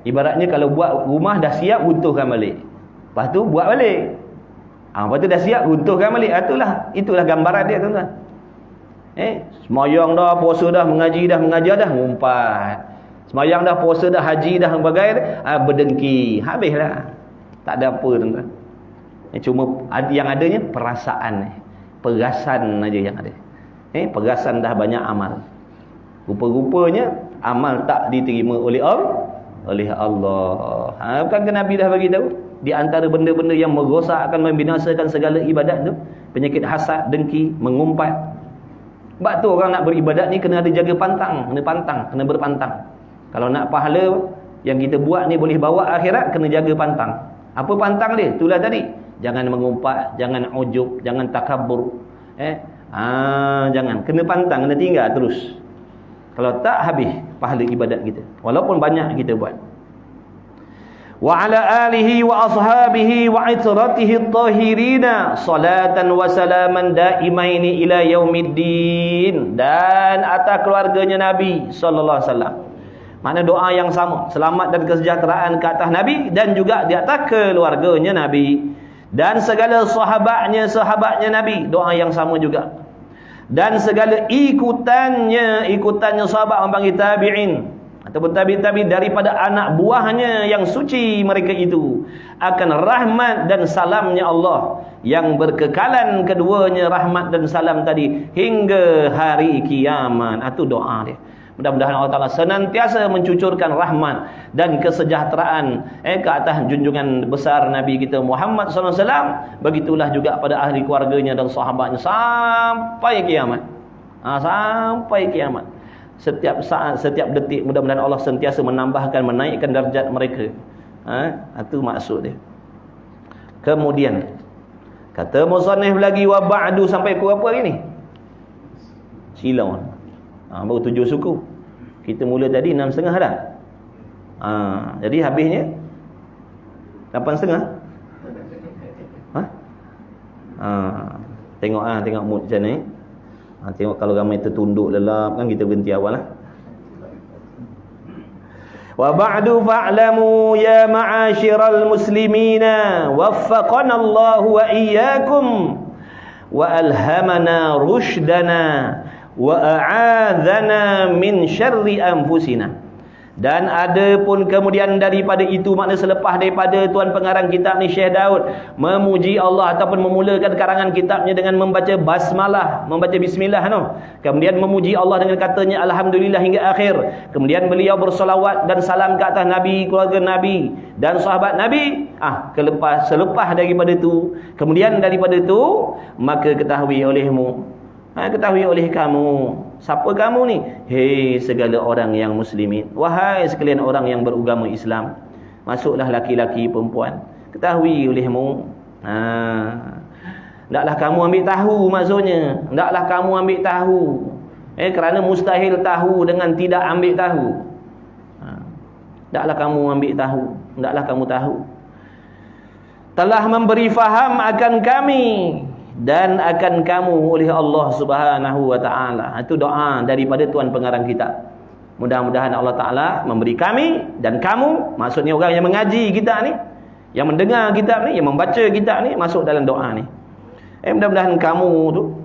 Ibaratnya kalau buat rumah dah siap, runtuhkan balik. Lepas tu buat balik. Lepas tu dah siap, runtuhkan balik. Itulah gambaran dia, tuan-tuan. Semayang dah, puasa dah, mengaji dah, mengajar dah, ngumpat. Semayang dah, puasa dah, haji dah, bagai berdengki. Habislah. Tak ada apa, tuan-tuan. Cuma yang adanya perasaan, perasan aja yang ada. Perasan dah banyak amal. Rupa-rupanya amal tak diterima oleh Allah. Bukankah Nabi dah bagi tahu di antara benda-benda yang merosak akan membinasakan segala ibadat tu, penyakit hasad, dengki, mengumpat. Sebab tu orang nak beribadat ni kena ada jaga pantang, kena berpantang. Kalau nak pahala yang kita buat ni boleh bawa akhirat, kena jaga pantang. Apa pantang dia? Itulah tadi. Jangan mengumpat, jangan ujub, jangan takabur. Jangan. Kena pantang, kena tinggal terus. Kalau tak, habis pahala ibadat kita. Walaupun banyak kita buat. Wa ala alihi wa ashabihi wa itratihi at-tahirina salatan wa salaman daimaini ila yaumiddin. Dan atas keluarganya Nabi sallallahu alaihi wasallam. Mana doa yang sama, selamat dan kesejahteraan ke atas Nabi dan juga di atas keluarganya Nabi dan segala sahabatnya Nabi, doa yang sama juga. Dan segala ikutannya sahabat, orang panggil tabi'in ataupun tabi' daripada anak buahnya yang suci mereka itu, akan rahmat dan salamnya Allah yang berkekalan keduanya, rahmat dan salam tadi hingga hari kiamat. Itu doa dia. Mudah-mudahan Allah Ta'ala senantiasa mencucurkan rahmat dan kesejahteraan ke atas junjungan besar Nabi kita Muhammad SAW. Begitulah juga pada ahli keluarganya dan sahabatnya sampai kiamat. Sampai kiamat. Setiap saat, setiap detik, mudah-mudahan Allah sentiasa menambahkan, menaikkan darjat mereka. Itu maksud dia. Kemudian kata musannif lagi, wa ba'du, sampai ke apa hari ni? Silau. Baru 7 suku. Kita mula tadi 6.30 dah. Jadi habisnya 8.30. Tengok mood macam ni. Tengok kalau ramai tertunduk lelap kan, kita berhenti awal lah. Wa ba'du fa'lamu ya ma'asyiral muslimina waffaqana Allahu wa iyyakum wa alhamana rushdana wa a'adzana min syarri anfusina. Dan ada pun kemudian daripada itu, makna selepas daripada tuan pengarang kitab ni Syekh Daud memuji Allah ataupun memulakan karangan kitabnya dengan membaca basmalah, membaca bismillah kemudian memuji Allah dengan katanya alhamdulillah hingga akhir. Kemudian beliau bersolawat dan salam ke atas Nabi, keluarga Nabi dan sahabat Nabi. Selepas daripada itu, kemudian daripada itu, maka ketahui olehmu, ketahui oleh kamu. Siapa kamu ni? Hei segala orang yang muslimin, wahai sekalian orang yang beragama Islam, masuklah laki-laki perempuan, ketahui olehmu. Ndaklah kamu ambil tahu, maksudnya ndaklah kamu ambil tahu kerana mustahil tahu dengan tidak ambil tahu. Ndaklah kamu ambil tahu, ndaklah kamu tahu. Telah memberi faham akan kami dan akan kamu oleh Allah Subhanahu wa ta'ala. Itu doa daripada tuan pengarang kitab. Mudah-mudahan Allah Ta'ala memberi kami dan kamu, maksudnya orang yang mengaji kitab ni, yang mendengar kitab ni, yang membaca kitab ni, masuk dalam doa ni. Mudah-mudahan kamu tu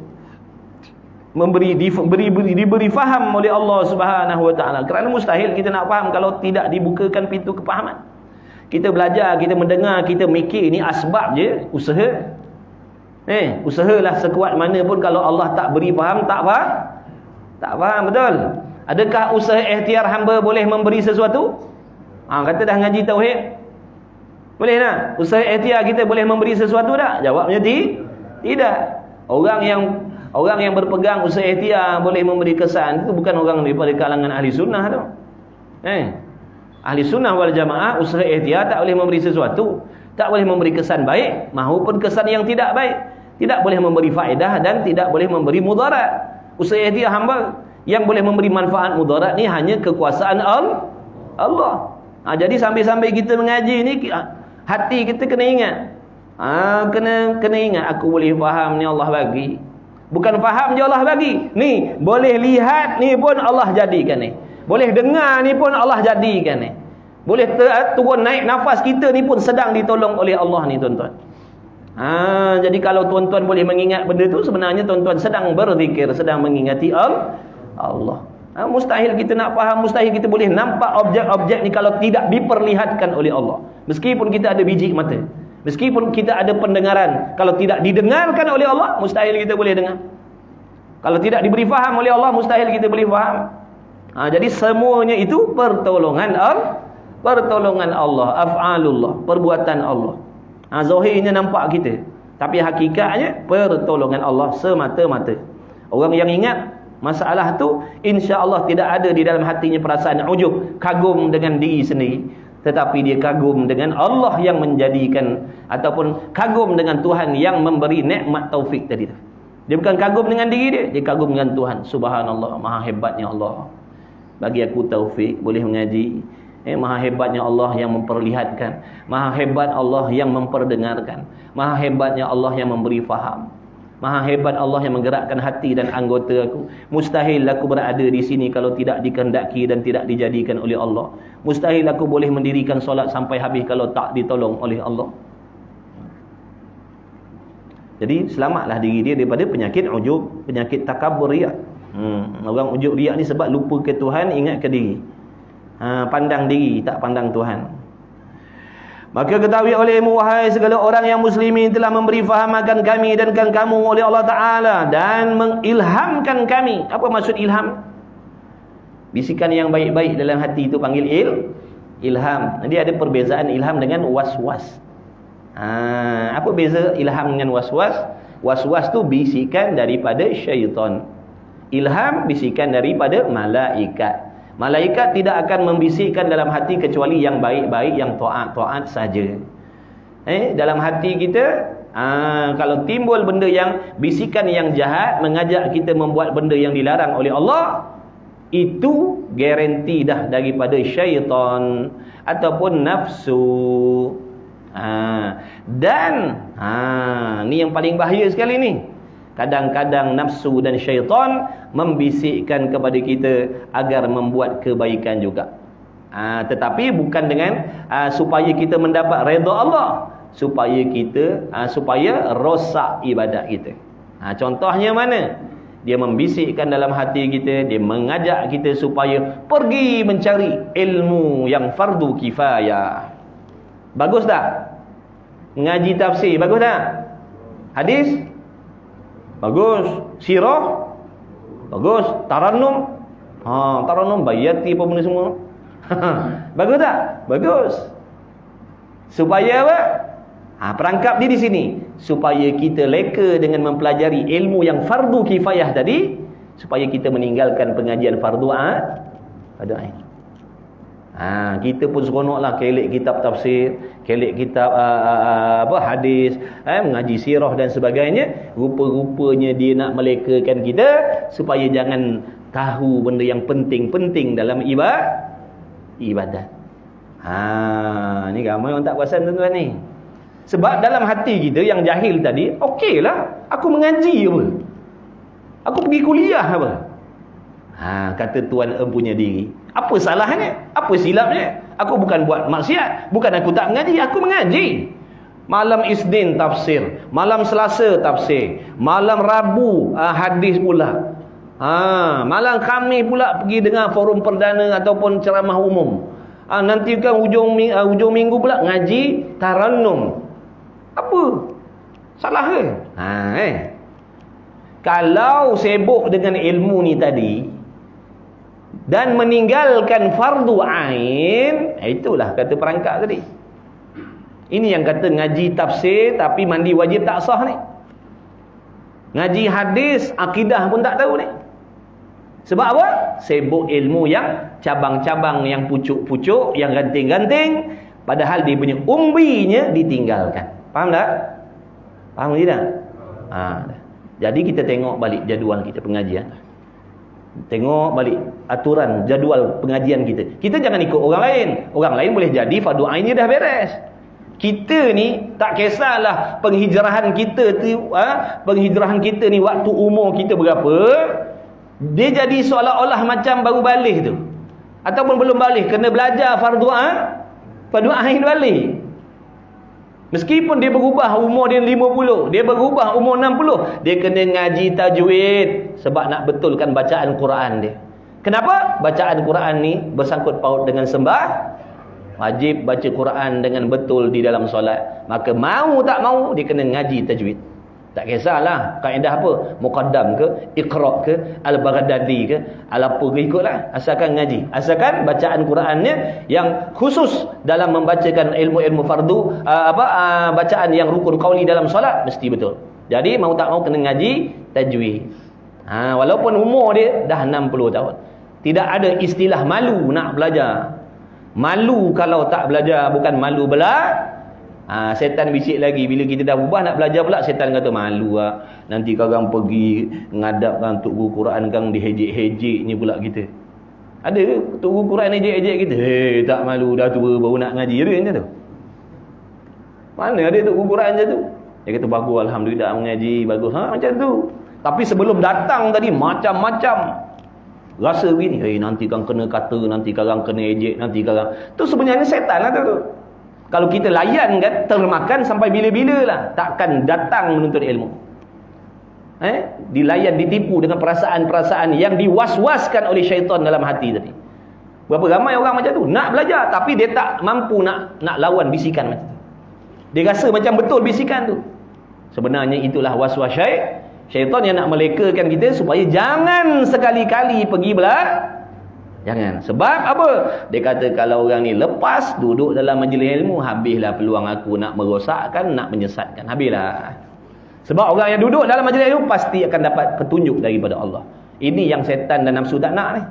diberi faham oleh Allah Subhanahu wa ta'ala. Kerana mustahil kita nak faham kalau tidak dibukakan pintu kepahaman. Kita belajar, kita mendengar, kita mikir, ni asbab je, usaha. Usahalah sekuat mana pun, kalau Allah tak beri faham, tak faham betul. Adakah usaha ikhtiar hamba boleh memberi sesuatu? Kata dah ngaji tauhid, boleh tak? Usaha ikhtiar kita boleh memberi sesuatu tak? Jawabnya tidak. Orang yang berpegang usaha ikhtiar boleh memberi kesan, itu bukan orang daripada kalangan ahli sunnah tu. Ahli sunnah wal jamaah, usaha ikhtiar tak boleh memberi sesuatu, tak boleh memberi kesan baik maupun kesan yang tidak baik. Tidak boleh memberi faedah dan tidak boleh memberi mudarat. Usaha ikhtiar hamba yang boleh memberi manfaat mudarat ni hanya kekuasaan Allah. Jadi sambil-sambil kita mengaji ni, hati kita kena ingat. Kena ingat, aku boleh faham ni Allah bagi. Bukan faham je Allah bagi. Ni boleh lihat ni pun Allah jadikan ni. Boleh dengar ni pun Allah jadikan ni. Boleh turun naik nafas kita ni pun sedang ditolong oleh Allah ni tuan-tuan. Jadi kalau tuan-tuan boleh mengingat benda tu, sebenarnya tuan-tuan sedang berzikir, sedang mengingati Allah. Mustahil kita nak faham, mustahil kita boleh nampak objek-objek ni kalau tidak diperlihatkan oleh Allah. Meskipun kita ada biji mata, meskipun kita ada pendengaran, kalau tidak didengarkan oleh Allah, mustahil kita boleh dengar. Kalau tidak diberi faham oleh Allah, mustahil kita boleh faham. Jadi semuanya itu pertolongan Allah, af'alullah, perbuatan Allah. Zahirnya nampak kita, tapi hakikatnya pertolongan Allah semata-mata. Orang yang ingat Masalah tu insya-Allah tidak ada di dalam hatinya perasaan ujub, kagum dengan diri sendiri, tetapi dia kagum dengan Allah yang menjadikan, ataupun kagum dengan Tuhan yang memberi nikmat taufik tadi tu. Dia bukan kagum dengan diri dia, dia kagum dengan Tuhan. Subhanallah, maha hebatnya Allah bagi aku taufik boleh mengaji. Maha hebatnya Allah yang memperlihatkan, maha hebat Allah yang memperdengarkan, maha hebatnya Allah yang memberi faham, maha hebat Allah yang menggerakkan hati dan anggota aku. Mustahil aku berada di sini kalau tidak dikehendaki dan tidak dijadikan oleh Allah. Mustahil aku boleh mendirikan solat sampai habis kalau tak ditolong oleh Allah. Jadi selamatlah diri dia daripada penyakit ujub, penyakit takabur, riak. Orang ujub riak ni sebab lupa ke Tuhan, ingat ke diri. Pandang diri, tak pandang Tuhan. Maka ketahui olehmu wahai segala orang yang muslimin, telah memberi faham akan kami dan kamu oleh Allah Ta'ala, dan mengilhamkan kami. Apa maksud ilham? Bisikan yang baik-baik dalam hati itu panggil ilham. Jadi ada perbezaan ilham dengan was-was. Apa beza ilham dengan was-was? Was-was tu bisikan daripada syaitan. Ilham bisikan daripada malaikat. Malaikat tidak akan membisikkan dalam hati kecuali yang baik-baik, yang taat-taat saja. Dalam hati kita, kalau timbul benda yang bisikan yang jahat, mengajak kita membuat benda yang dilarang oleh Allah, itu garanti dah daripada syaitan ataupun nafsu. Dan ni yang paling bahaya sekali ni. Kadang-kadang nafsu dan syaitan membisikkan kepada kita agar membuat kebaikan juga. Tetapi bukan dengan supaya kita mendapat redha Allah, supaya rosak ibadat kita. Contohnya mana? Dia membisikkan dalam hati kita, dia mengajak kita supaya pergi mencari ilmu yang fardu kifayah. Bagus tak? Ngaji tafsir, bagus tak? Hadis? Bagus. Sirah? Bagus. Tarannum? Tarannum bayati apa benda semua. Bagus tak? Bagus. Supaya apa? Perangkap dia di sini. Supaya kita leka dengan mempelajari ilmu yang fardu kifayah tadi, supaya kita meninggalkan pengajian fardu ain. Kita pun seronoklah kelek kitab tafsir, kelek kitab hadis, mengaji sirah dan sebagainya. Rupa-rupanya dia nak melekakan kita supaya jangan tahu benda yang penting-penting dalam ibadat. Ni ramai orang tak perasan tuan-tuan ni. Sebab dalam hati kita yang jahil tadi, okeylah, aku mengaji apa? Aku pergi kuliah apa? Kata tuan empunya diri. Apa salahnya? Apa silapnya? Aku bukan buat maksiat, bukan aku tak mengaji, aku mengaji. Malam Isnin tafsir, malam Selasa tafsir, malam Rabu hadis pula. Malam Khamis pula pergi dengar forum perdana ataupun ceramah umum. Nanti kan hujung minggu pula ngaji tarannum. Apa? Salah ke? Kalau sibuk dengan ilmu ni tadi dan meninggalkan fardu ain, itulah kata perangkap tadi. Ini yang kata ngaji tafsir tapi mandi wajib tak sah ni. Ngaji hadis, akidah pun tak tahu ni. Sebab apa? Sibuk ilmu yang cabang-cabang, yang pucuk-pucuk, yang ganting-ganting, padahal dia punya umbinya ditinggalkan. Faham tak? Faham tidak? Jadi kita tengok balik jadual kita pengajian. Tengok balik aturan jadual pengajian kita. Kita jangan ikut orang lain. Orang lain boleh jadi fardu ainnya dah beres. Kita ni tak kisahlah penghijrahan kita tu, penghijrahan kita ni waktu umur kita berapa, dia jadi seolah-olah macam baru balik tu. Ataupun belum balik, kena belajar fardu ain balik. Meskipun dia berubah umur dia 50, dia berubah umur 60, dia kena ngaji tajwid sebab nak betulkan bacaan Quran dia. Kenapa? Bacaan Quran ni bersangkut paut dengan sembah. Wajib baca Quran dengan betul di dalam solat. Maka mau tak mau dia kena ngaji tajwid. Tak kisahlah kaedah apa, muqaddam ke, iqra ke, al-Baghdadi ke, apa ke, ikutlah, asalkan ngaji, asalkan bacaan Qurannya yang khusus dalam membacakan ilmu-ilmu fardu, bacaan yang rukun qauli dalam solat mesti betul. Jadi mau tak mau kena ngaji tajwid. Walaupun umur dia dah 60 tahun. Tidak ada istilah malu nak belajar. Malu kalau tak belajar, bukan malu setan bisik lagi. Bila kita dah ubah nak belajar pula, setan kata malu lah. Nanti korang pergi ngadap kan Tok Guru Quran kan dihejek-hejek ni pula kita. Ada ke Tok Guru Quran hejek-hejek kita? Tak malu, dah tua baru nak ngaji. Ada macam tu? Mana ada Tok Guru Quran macam tu? Dia kata bagus, alhamdulillah mengaji bagus. Macam tu. Tapi sebelum datang tadi macam-macam rasa begini, nanti kang kena kata, nanti korang kena ejek, nanti korang. Tu sebenarnya setan lah tu. Kalau kita layan kan, termakan sampai bila-bila lah. Takkan datang menuntut ilmu. Dilayan, ditipu dengan perasaan-perasaan yang diwaswaskan oleh syaitan dalam hati tadi. Berapa ramai orang macam tu, nak belajar tapi dia tak mampu nak lawan bisikan macam tu. Dia rasa macam betul bisikan tu. Sebenarnya itulah waswas syaitan yang nak melekakan kita supaya jangan sekali-kali pergi jangan. Sebab apa? Dia kata kalau orang ni lepas duduk dalam majlis ilmu, habislah peluang aku nak merosakkan, nak menyesatkan. Habislah. Sebab orang yang duduk dalam majlis ilmu pasti akan dapat petunjuk daripada Allah. Ini yang setan dan nafsu tak nak ni.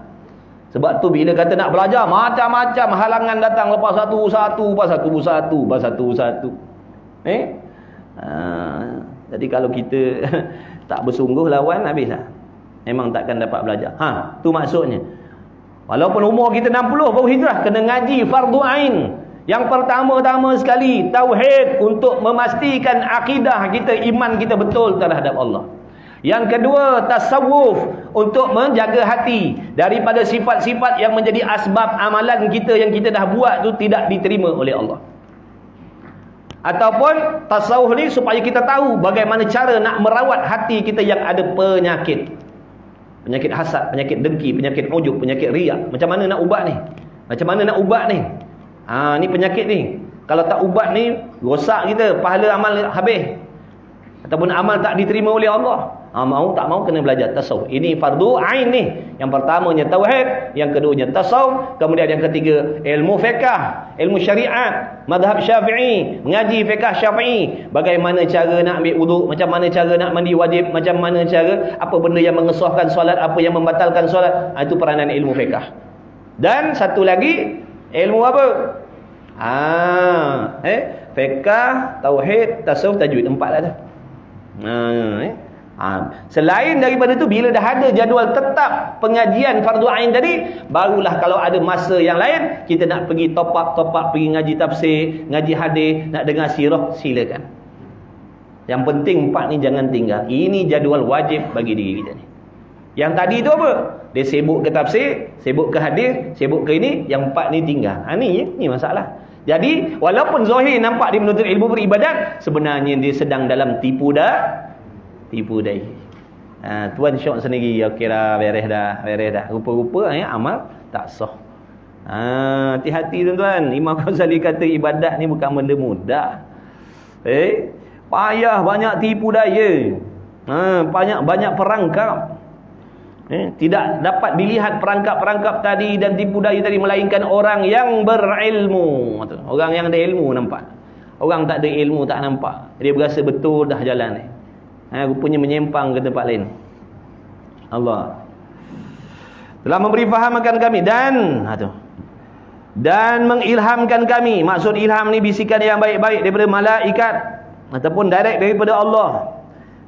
Sebab tu bila kata nak belajar, macam-macam halangan datang, lepas satu. Jadi kalau kita tak bersungguh lawan, habislah. Memang takkan dapat belajar. Tu maksudnya. Walaupun umur kita 60 baru hijrah, kena ngaji fardu ain. Yang pertama-tama sekali, tauhid untuk memastikan akidah kita, iman kita betul terhadap Allah. Yang kedua, tasawuf untuk menjaga hati daripada sifat-sifat yang menjadi asbab amalan kita yang kita dah buat tu tidak diterima oleh Allah. Ataupun tasawuf ni supaya kita tahu bagaimana cara nak merawat hati kita yang ada penyakit. Penyakit hasad, penyakit dengki, penyakit ujub, penyakit riak. Macam mana nak ubat ni? Ni penyakit ni. Kalau tak ubat ni, rosak kita, pahala amal habis. Ataupun amal tak diterima oleh Allah. Mau tak mau kena belajar tasawuf. Ini fardu ain ni. Yang pertamanya tauhid, yang keduanya tasawuf, kemudian yang ketiga ilmu fiqh, ilmu syariat, mazhab Syafi'i, mengaji fiqh Syafi'i, bagaimana cara nak ambil wuduk, macam mana cara nak mandi wajib, macam mana cara, apa benda yang mengesahkan solat, apa yang membatalkan solat. Itu peranan ilmu fiqh. Dan satu lagi ilmu apa? Fiqh, tauhid, tasawuf, tajwid. 4 lah tu. Selain daripada tu, bila dah ada jadual tetap pengajian fardu ain tadi, barulah kalau ada masa yang lain kita nak pergi top up pergi ngaji tafsir, ngaji hadis, nak dengar sirah, silakan. Yang penting 4 ni jangan tinggal. Ini jadual wajib bagi diri kita ni. Yang tadi tu apa? Dia sibuk ke tafsir, sibuk ke hadis, sibuk ke ini, yang 4 ni tinggal. Ni masalah. Jadi walaupun zahir nampak dia menuntut ilmu beribadat, sebenarnya dia sedang dalam tipu daya. Tuan syok sendiri, kira beres dah. Rupa-rupa amal tak sah. Hati-hati tuan-tuan. Imam Ghazali kata ibadat ni bukan benda mudah. Payah, banyak tipu daya. Banyak perangkap. Tidak dapat dilihat perangkap-perangkap tadi dan tipu daya tadi, melainkan orang yang berilmu. Orang yang ada ilmu nampak. Orang tak ada ilmu tak nampak. Dia berasa betul dah jalan ni. Rupanya menyimpang ke tempat lain. Allah telah memberi fahamkan kami dan mengilhamkan kami. Maksud ilham ni bisikan yang baik-baik daripada malaikat ataupun direct daripada Allah.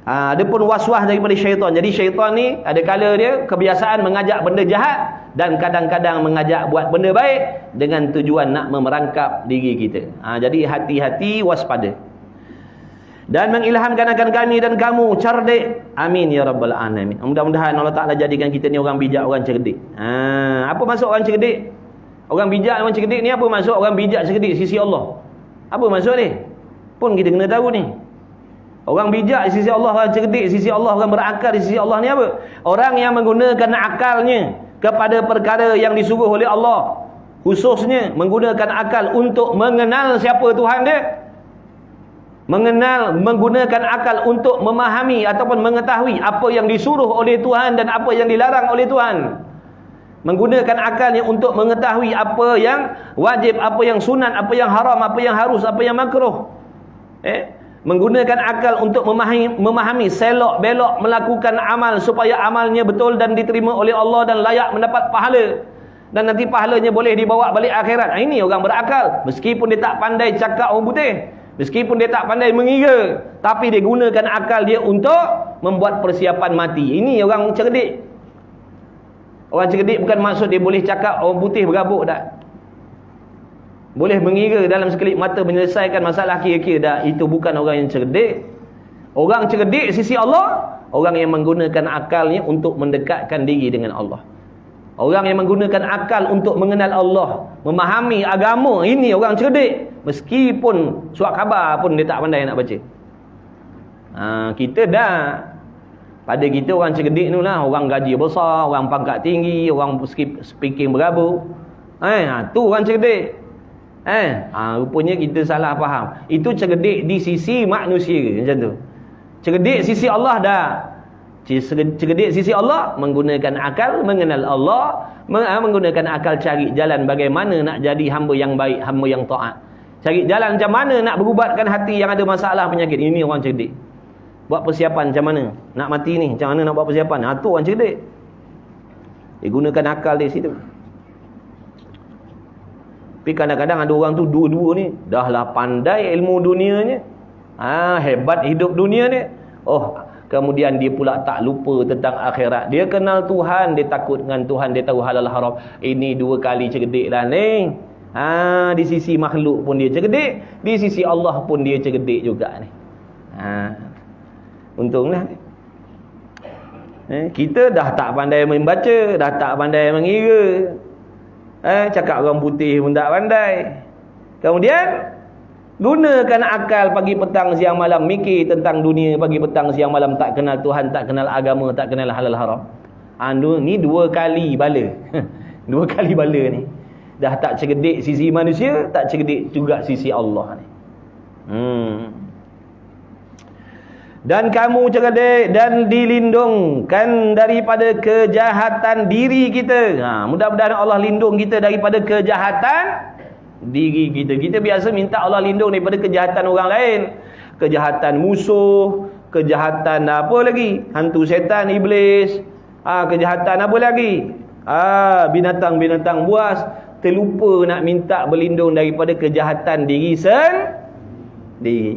Ada pun waswas daripada syaitan. Jadi syaitan ni ada kala dia kebiasaan mengajak benda jahat dan kadang-kadang mengajak buat benda baik dengan tujuan nak memerangkap diri kita. Jadi hati-hati, waspada. Dan mengilhamkan akan kami dan kamu cerdik. Amin ya rabbal alamin. Mudah-mudahan Allah Taala jadikan kita ni orang bijak, orang cerdik. Apa maksud orang cerdik? Orang bijak, orang cerdik ni apa maksud? Orang bijak cerdik sisi Allah. Apa maksud ni? Pun kita kena tahu ni. Orang bijak sisi Allah, orang cerdik sisi Allah, orang berakal sisi Allah ni apa? Orang yang menggunakan akalnya kepada perkara yang disuruh oleh Allah. Khususnya menggunakan akal untuk mengenal siapa Tuhan dia. Menggunakan akal untuk memahami ataupun mengetahui apa yang disuruh oleh Tuhan dan apa yang dilarang oleh Tuhan. Menggunakan akalnya untuk mengetahui apa yang wajib, apa yang sunat, apa yang haram, apa yang harus, apa yang makruh. menggunakan akal untuk memahami selok belok melakukan amal supaya amalnya betul dan diterima oleh Allah dan layak mendapat pahala, dan nanti pahalanya boleh dibawa balik akhirat. Ini orang berakal. Meskipun dia tak pandai cakap orang putih, meskipun dia tak pandai mengira, tapi dia gunakan akal dia untuk membuat persiapan mati. Ini orang cerdik. Orang cerdik bukan maksud dia boleh cakap orang putih berabuk tak, boleh mengira dalam sekelip mata menyelesaikan masalah kira-kira dah. Itu bukan orang yang cerdik. Orang cerdik sisi Allah, orang yang menggunakan akalnya untuk mendekatkan diri dengan Allah. Orang yang menggunakan akal untuk mengenal Allah, memahami agama, ini orang cerdik. Meskipun surat khabar pun dia tak pandai nak baca. Kita dah, pada kita orang cerdik ni lah, orang gaji besar, orang pangkat tinggi, orang speaking berabuk. Tu orang cerdik. Rupanya kita salah faham. Itu cerdik di sisi manusia macam tu. Cerdik sisi Allah dah. Cerdik sisi Allah menggunakan akal mengenal Allah, menggunakan akal cari jalan bagaimana nak jadi hamba yang baik, hamba yang taat. Cari jalan macam mana nak berubatkan hati yang ada masalah penyakit. Ini orang cerdik. Buat persiapan macam mana nak mati ni, macam mana nak buat persiapan. Tu orang cerdik. Dia gunakan akal di situ. Tapi kadang-kadang ada orang tu dua-dua ni dah lah pandai ilmu dunianya, hebat hidup dunia ni. Kemudian dia pula tak lupa tentang akhirat. Dia kenal Tuhan, dia takut dengan Tuhan, dia tahu halal haram. Ini dua kali cerdik lah ni. Di sisi makhluk pun dia cerdik, di sisi Allah pun dia cerdik juga ni. Untunglah. Kita dah tak pandai membaca, dah tak pandai mengira. Cakap orang putih pun tak pandai. Kemudian gunakan akal pagi petang siang malam mikir tentang dunia, pagi petang siang malam tak kenal Tuhan, tak kenal agama, tak kenal halal haram. Ni dua kali bala. Dua kali bala ni. Dah tak cerdik sisi manusia, tak cerdik juga sisi Allah ni. Dan kamu cerdik dan dilindungkan daripada kejahatan diri kita. Mudah-mudahan Allah lindung kita daripada kejahatan diri kita. Kita biasa minta Allah lindung daripada kejahatan orang lain, kejahatan musuh, kejahatan apa lagi, hantu setan, iblis, kejahatan apa lagi, binatang-binatang buas. Terlupa nak minta berlindung daripada kejahatan diri sendiri.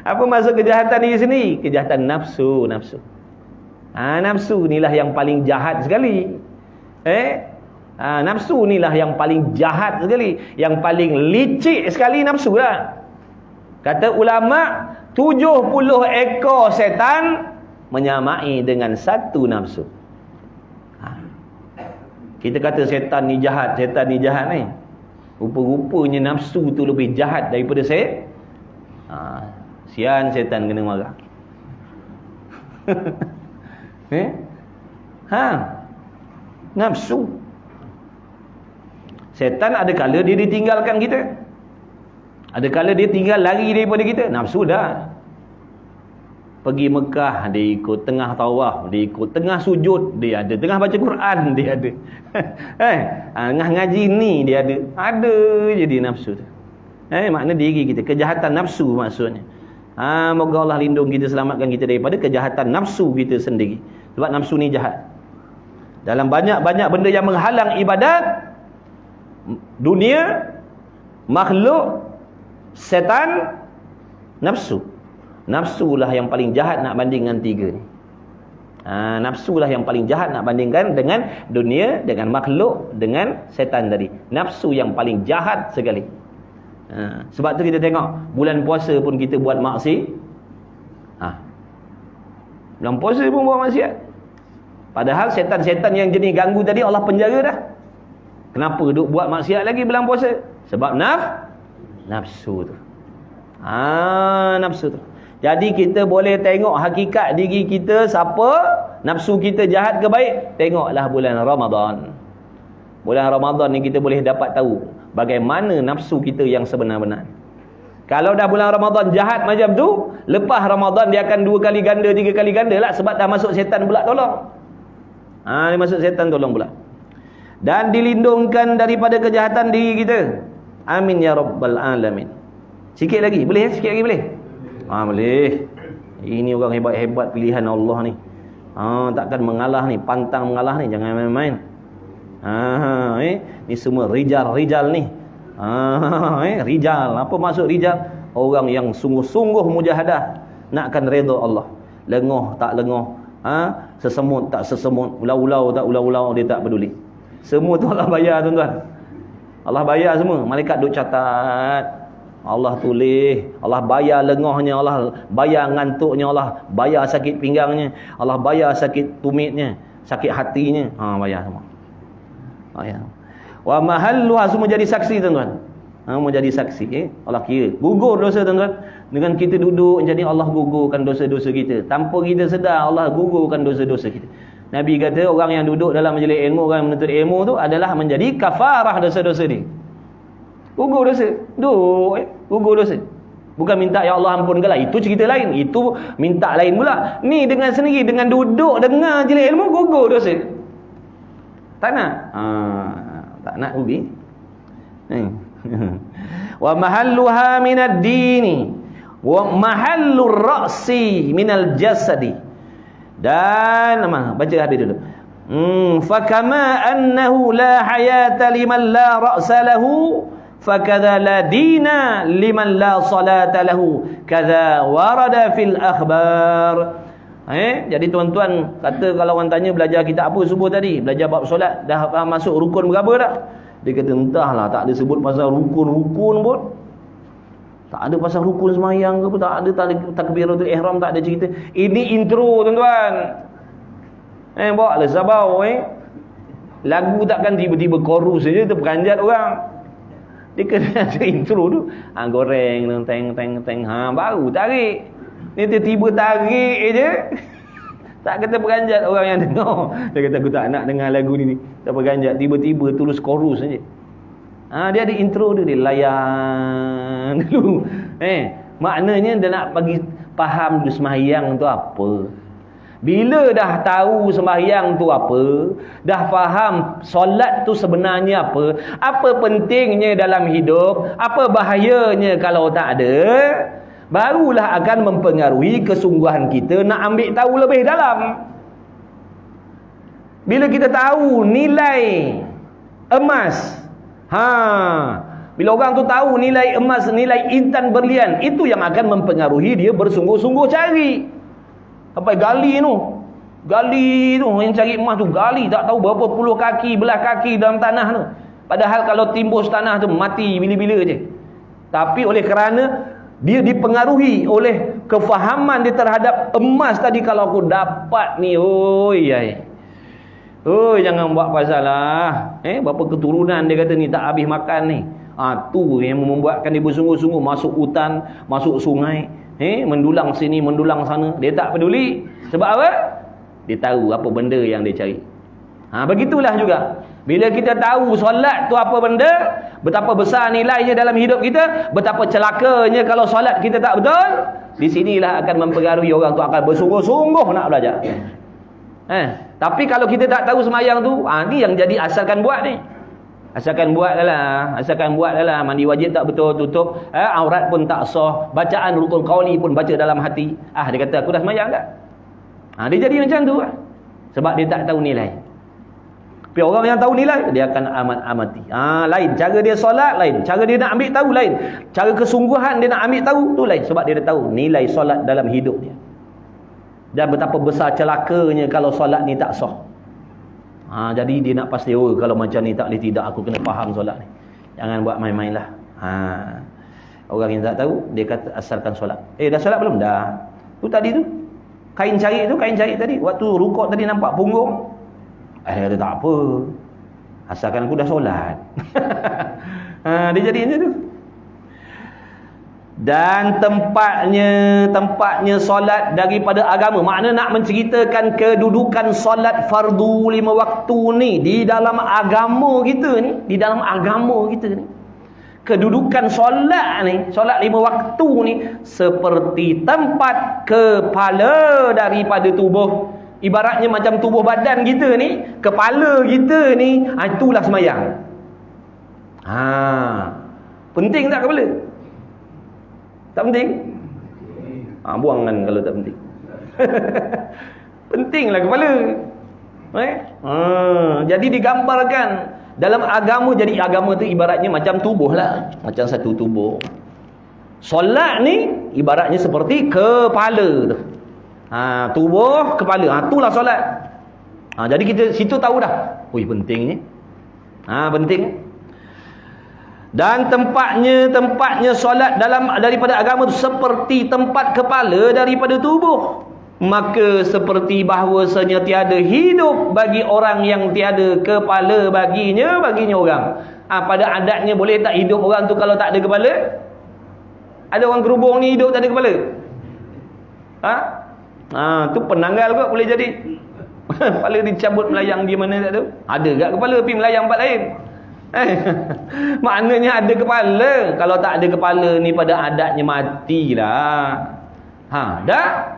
Apa maksud kejahatan diri sendiri? Kejahatan nafsu. Nafsu inilah yang paling jahat sekali. Nafsu inilah yang paling jahat sekali, yang paling licik sekali nafsu lah. Kata ulama, 70 ekor setan menyamai dengan satu nafsu. Kita kata setan ni jahat ni. Rupa-rupanya nafsu tu lebih jahat daripada saya. Sian setan kena marah. Nafsu. Setan ada kala dia ditinggalkan kita. Ada kala dia tinggal lari daripada kita. Nafsu dah. Pergi Mekah dia ikut, tengah tawaf dia ikut, tengah sujud dia ada, tengah baca Quran dia ada. Tengah ngaji ni dia ada. Ada je dia nafsu tu. Makna diri kita, kejahatan nafsu maksudnya. Moga Allah lindung kita, selamatkan kita daripada kejahatan nafsu kita sendiri. Sebab nafsu ni jahat. Dalam banyak-banyak benda yang menghalang ibadat, dunia, makhluk, setan, nafsu. Nafsulah yang paling jahat nak bandingkan tiga ni. Nafsulah yang paling jahat nak bandingkan dengan dunia, dengan makhluk, dengan setan tadi. Nafsu yang paling jahat sekali. Sebab tu kita tengok bulan puasa pun kita buat maksiat. Bulan puasa pun buat maksiat. Padahal setan-setan yang jenis ganggu tadi Allah penjara dah. Kenapa duk buat maksiat lagi bulan puasa? Sebab nafsu tu. Nafsu tu. Jadi kita boleh tengok hakikat diri kita siapa, nafsu kita jahat ke baik, tengoklah bulan Ramadan. Bulan Ramadan ni kita boleh dapat tahu bagaimana nafsu kita yang sebenar-benar. Kalau dah bulan Ramadan jahat macam tu, lepas Ramadan dia akan 2 kali ganda, 3 kali ganda lah, sebab dah masuk setan pula tolong. Dia masuk setan tolong pula. Dan dilindungkan daripada kejahatan diri kita. Amin ya rabbal alamin. Sikit lagi, boleh? Sikit lagi boleh? Boleh. Ini orang hebat-hebat pilihan Allah ni. Takkan mengalah ni, pantang mengalah ni, jangan main-main. Ni semua rijal-rijal ni. Rijal. Apa maksud rijal? Orang yang sungguh-sungguh mujahadah nakkan redha Allah. Lengoh tak lengoh, sesemut tak sesemut, ulau-ulau tak ulau-ulau, dia tak peduli. Semua tu Allah bayar, tuan-tuan. Allah bayar semua. Malaikat duk catat, Allah tulis, Allah bayar lengohnya, Allah bayar ngantuknya, Allah bayar sakit pinggangnya, Allah bayar sakit tumitnya, sakit hatinya, bayar semua. Bayar. Wa mahalluha, semua jadi saksi, tuan-tuan. Mau jadi saksi, Allah kira. Gugur dosa, tuan-tuan. Dengan kita duduk, jadi Allah gugurkan dosa-dosa kita. Tanpa kita sedar, Allah gugurkan dosa-dosa kita. Nabi kata, orang yang duduk dalam majlis ilmu, orang yang menuntut ilmu tu adalah menjadi kafarah dosa-dosa dia. Gugur dosa. Gugur dosa. Bukan minta ya Allah ampunkanlah, itu cerita lain. Itu minta lain pula. Ni dengan sendiri, dengan duduk dengar majlis ilmu, gugur dosa. Tak nak? Tak nak ubi. Wa mahalluha minad dini wa mahallur ra'si minal jasadi. Dan baca hadis dulu. Fakama annahu la hayata liman la ra'sa lahu, fakadha la dina liman la salata lahu, kadha warada fil akhbar. Jadi tuan-tuan, kata kalau orang tanya belajar kitab apa subuh tadi, belajar bab solat, dah masuk rukun berapa dah? Dia kata entahlah, tak ada sebut pasal rukun-rukun pun. Tak ada pasal rukun semayang ke pun, tak ada takbiratul ihram, tak ada cerita. Ini intro, tuan-tuan. Bawa lah sabau. Lagu takkan tiba-tiba chorus saja terperanjat orang. Dia kena ada intro tu. Goreng, teng, baru tarik. Ni tiba-tiba tarik je. Tak kata peranjat orang yang dengar. Dia kata aku tak nak dengar lagu ni. Tak peranjat, tiba-tiba terus chorus saja. Dia ada intro dia layan dulu. Maknanya dia nak bagi faham dulu sembahyang tu apa. Bila dah tahu sembahyang tu apa, dah faham solat tu sebenarnya apa pentingnya dalam hidup, apa bahayanya kalau tak ada, barulah akan mempengaruhi kesungguhan kita nak ambil tahu lebih dalam. Bila kita tahu nilai emas, bila orang tu tahu nilai emas, nilai intan berlian, itu yang akan mempengaruhi dia bersungguh-sungguh cari. Sampai gali tu, yang cari emas tu gali, tak tahu berapa puluh kaki, belah kaki dalam tanah tu. Padahal kalau timbus tanah tu mati bila-bila je. Tapi oleh kerana dia dipengaruhi oleh kefahaman dia terhadap emas tadi, kalau aku dapat ni, jangan buat pasal lah. Berapa keturunan dia kata ni tak habis makan ni. Tu yang membuatkan dia bersungguh-sungguh masuk hutan, masuk sungai, mendulang sini, mendulang sana. Dia tak peduli. Sebab apa? Dia tahu apa benda yang dia cari. Begitulah juga. Bila kita tahu solat tu apa benda, betapa besar nilainya dalam hidup kita, betapa celakanya kalau solat kita tak betul, di sinilah akan mempengaruhi orang tu akan bersungguh-sungguh nak belajar. Tapi kalau kita tak tahu semayang tu, ni yang jadi asalkan buat ni. Asalkan buat dah lah. Mandi wajib tak betul tutup, aurat pun tak sah, bacaan rukun qauli pun baca dalam hati. Dia kata aku dah semayang tak? Dia jadi macam tu lah. Sebab dia tak tahu nilai. Tapi orang yang tahu nilai, dia akan amat-amati. Lain cara dia solat, lain cara dia nak ambil tahu, lain cara kesungguhan dia nak ambil tahu tu lain. Sebab dia dah tahu nilai solat dalam hidup dia, dan betapa besar celakanya kalau solat ni tak sah. Jadi dia nak pasti, kalau macam ni tak boleh tidak, aku kena faham solat ni. Jangan buat main-main lah. Orang yang tak tahu, dia kata asalkan solat. Dah solat belum? Dah. Tu tadi tu kain cari tadi, waktu rukuk tadi nampak punggung. Dia kata tak apa, asalkan aku dah solat. Dia jadi macam tu. Dan tempatnya solat daripada agama. Makna nak menceritakan kedudukan solat fardu 5 waktu ni di dalam agama kita ni. Kedudukan solat ni, solat 5 waktu ni seperti tempat kepala daripada tubuh. Ibaratnya macam tubuh badan kita ni, kepala kita ni, itulah sembahyang. Penting tak kepala? Tak penting? Buangkan kalau tak penting. Pentinglah kepala. Jadi digambarkan dalam agama, jadi agama tu ibaratnya macam tubuh lah, macam satu tubuh. Solat ni ibaratnya seperti kepala tu. Tubuh, kepala. Itulah solat. Jadi kita situ tahu dah. Pentingnya. Penting. Dan tempatnya solat daripada agama itu seperti tempat kepala daripada tubuh. Maka seperti bahawasanya tiada hidup bagi orang yang tiada kepala baginya orang. Pada adatnya boleh tak hidup orang tu kalau tak ada kepala? Ada orang kerubung ni hidup tak ada kepala? Tu penanggal kot boleh jadi. Kepala dicabut melayang di mana tak tahu. Ada tak kepala pergi melayang tempat lain? Maknanya ada kepala. Kalau tak ada kepala ni pada adatnya matilah. Dah?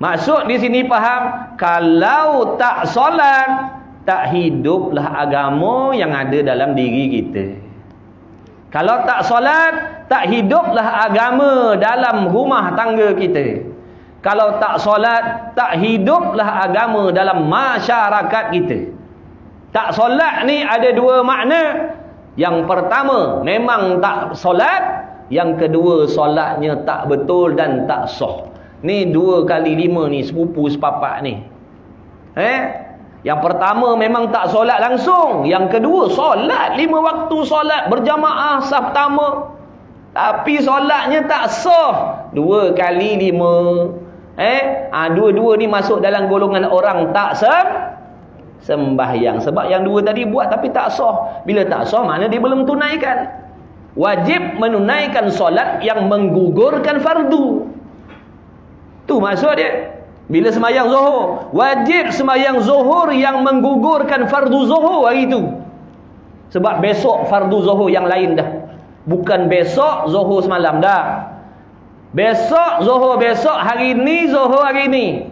Maksud di sini faham, kalau tak solat, tak hiduplah agama yang ada dalam diri kita. Kalau tak solat, tak hiduplah agama dalam rumah tangga kita. Kalau tak solat, tak hiduplah agama dalam masyarakat kita. Tak solat ni ada dua makna. Yang pertama, memang tak solat. Yang kedua, solatnya tak betul dan tak sah. Ni 2 kali 5 ni, sepupu sepapak ni. Yang pertama memang tak solat langsung. Yang kedua, solat 5 waktu solat berjamaah sah pertama. Tapi solatnya tak sah. 2 kali 5. Dua-dua ni masuk dalam golongan orang tak sembahyang. Sebab yang 2 tadi buat tapi tak sah. Bila tak sah, makna dia belum tunaikan. Wajib menunaikan solat yang menggugurkan fardu. Tu maksud dia. Bila sembahyang zuhur, wajib sembahyang zuhur yang menggugurkan fardu zuhur hari itu. Sebab besok fardu zuhur yang lain dah. Bukan besok zuhur semalam dah. Besok zuhur besok, hari ni zuhur hari ni.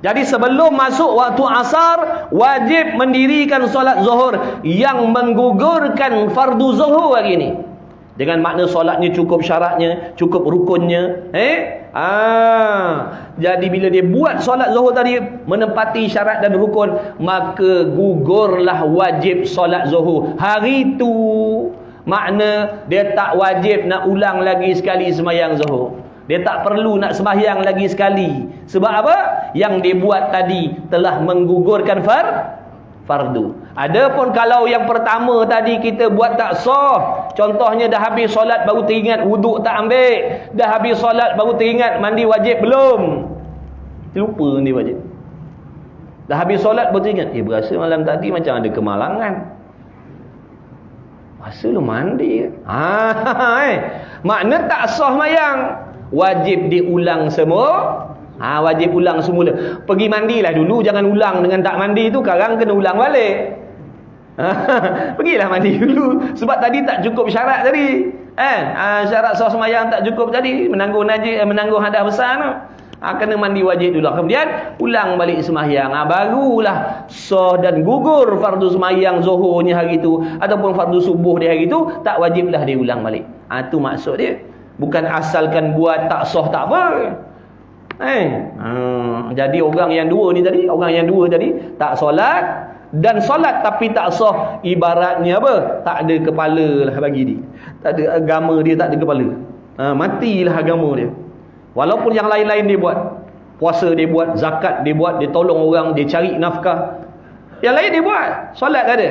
Jadi sebelum masuk waktu asar, wajib mendirikan solat zuhur yang menggugurkan fardu zuhur hari ni. Dengan makna solatnya cukup syaratnya, cukup rukunnya. Jadi bila dia buat solat zuhur tadi menepati syarat dan rukun, maka gugurlah wajib solat zuhur hari tu. Makna dia tak wajib nak ulang lagi sekali sembahyang zuhur. Dia tak perlu nak sembahyang lagi sekali. Sebab apa? Yang dia buat tadi telah menggugurkan fardu. Adapun kalau yang pertama tadi kita buat tak sah, contohnya dah habis solat baru teringat wuduk tak ambil, dah habis solat baru teringat mandi wajib belum, lupa mandi wajib. Dah habis solat baru teringat, berasa malam tadi macam ada kemalangan, rasa lu mandi. Makna tak sah mayang, wajib diulang semua. Wajib ulang semula. Pergi mandilah dulu, jangan ulang dengan tak mandi tu. Sekarang kena ulang balik. Pergilah mandi dulu. Sebab tadi tak cukup syarat tadi. Syarat sah sembahyang tak cukup tadi. Menanggung hadas besar tu. Kena mandi wajib dulu. Kemudian ulang balik sembahyang. Barulah sah dan gugur fardu sembahyang zuhurnya hari tu ataupun fardu subuh di hari tu, tak wajiblah diulang balik. Tu maksud dia. Bukan asalkan buat tak sah tak apa. Jadi orang yang dua tadi tak solat dan solat tapi tak sah, ibaratnya apa? Tak ada kepala lah bagi dia. Tak ada agama dia, tak ada kepala. Matilah agama dia. Walaupun yang lain-lain dia buat. Puasa dia buat, zakat dia buat, dia tolong orang, dia cari nafkah. Yang lain dia buat, solat tak ada.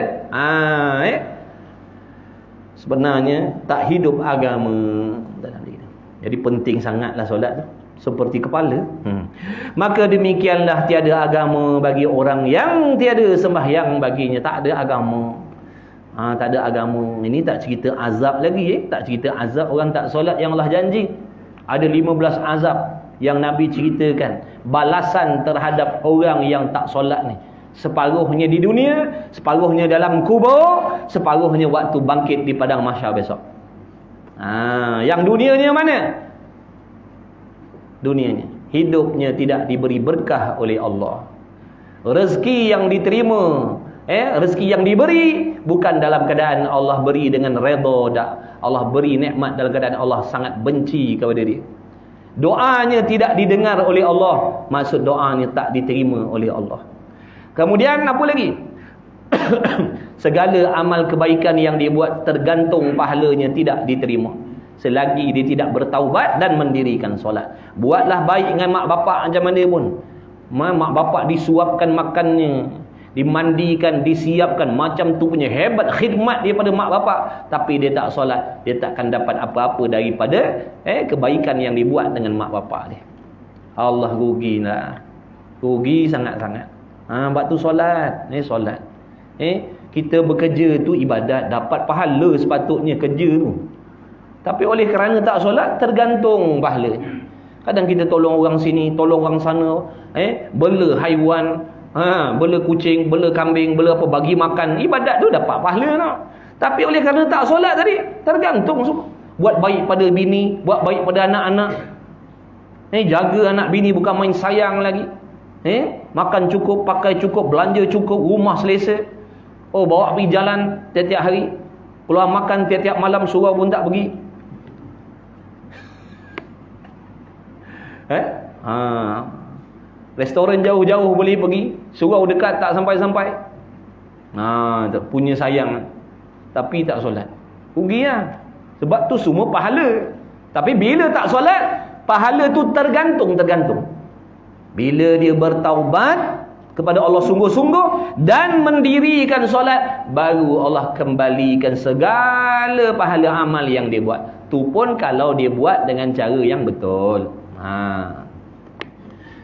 Sebenarnya tak hidup agama dalam diri. Jadi penting sangatlah solat tu. Seperti kepala. Maka demikianlah tiada agama bagi orang yang tiada sembahyang baginya. Tak ada agama. Tak ada agama. Ini tak cerita azab lagi. Tak cerita azab orang tak solat yang Allah janji. Ada 15 azab yang Nabi ceritakan. Balasan terhadap orang yang tak solat ni. Separuhnya di dunia, separuhnya dalam kubur, separuhnya waktu bangkit di padang mahsyar besok. Yang dunianya mana? Dunianya, hidupnya tidak diberi berkah oleh Allah. Rezeki yang diterima, rezeki yang diberi bukan dalam keadaan Allah beri dengan redha, tak. Allah beri nikmat dalam keadaan Allah sangat benci kepada dia. Doanya tidak didengar oleh Allah, maksud doanya tak diterima oleh Allah. Kemudian apa lagi? Segala amal kebaikan yang dia buat tergantung pahalanya tidak diterima selagi dia tidak bertaubat dan mendirikan solat. Buatlah baik dengan mak bapak macam mana pun. Mak bapak disuapkan makannya, dimandikan, disiapkan, macam tu punya hebat khidmat daripada mak bapak, tapi dia tak solat, dia takkan dapat apa-apa daripada kebaikan yang dibuat dengan mak bapak dia. Allah rugilah. Rugi sangat-sangat. Sebab tu solat, solat. Kita bekerja tu ibadat, dapat pahala sepatutnya kerja tu. Tapi oleh kerana tak solat, tergantung pahala. Kadang kita tolong orang sini, tolong orang sana, bela haiwan, bela kucing, bela kambing, bela apa, bagi makan, ibadat tu dapat pahala tak. Tapi oleh kerana tak solat tadi, tergantung semua. Buat baik pada bini, buat baik pada anak-anak, jaga anak bini bukan main sayang lagi, makan cukup, pakai cukup, belanja cukup, rumah selesa. Bawa pergi jalan tiap-tiap hari, keluar makan tiap-tiap malam, surau pun tak pergi. Restoran jauh-jauh boleh pergi, surau dekat tak sampai-sampai. Punya sayang, tapi tak solat. Rugi lah. Sebab tu semua pahala. Tapi bila tak solat, pahala tu tergantung. Bila dia bertaubat kepada Allah sungguh-sungguh dan mendirikan solat, baru Allah kembalikan segala pahala amal yang dia buat. Tu pun kalau dia buat dengan cara yang betul.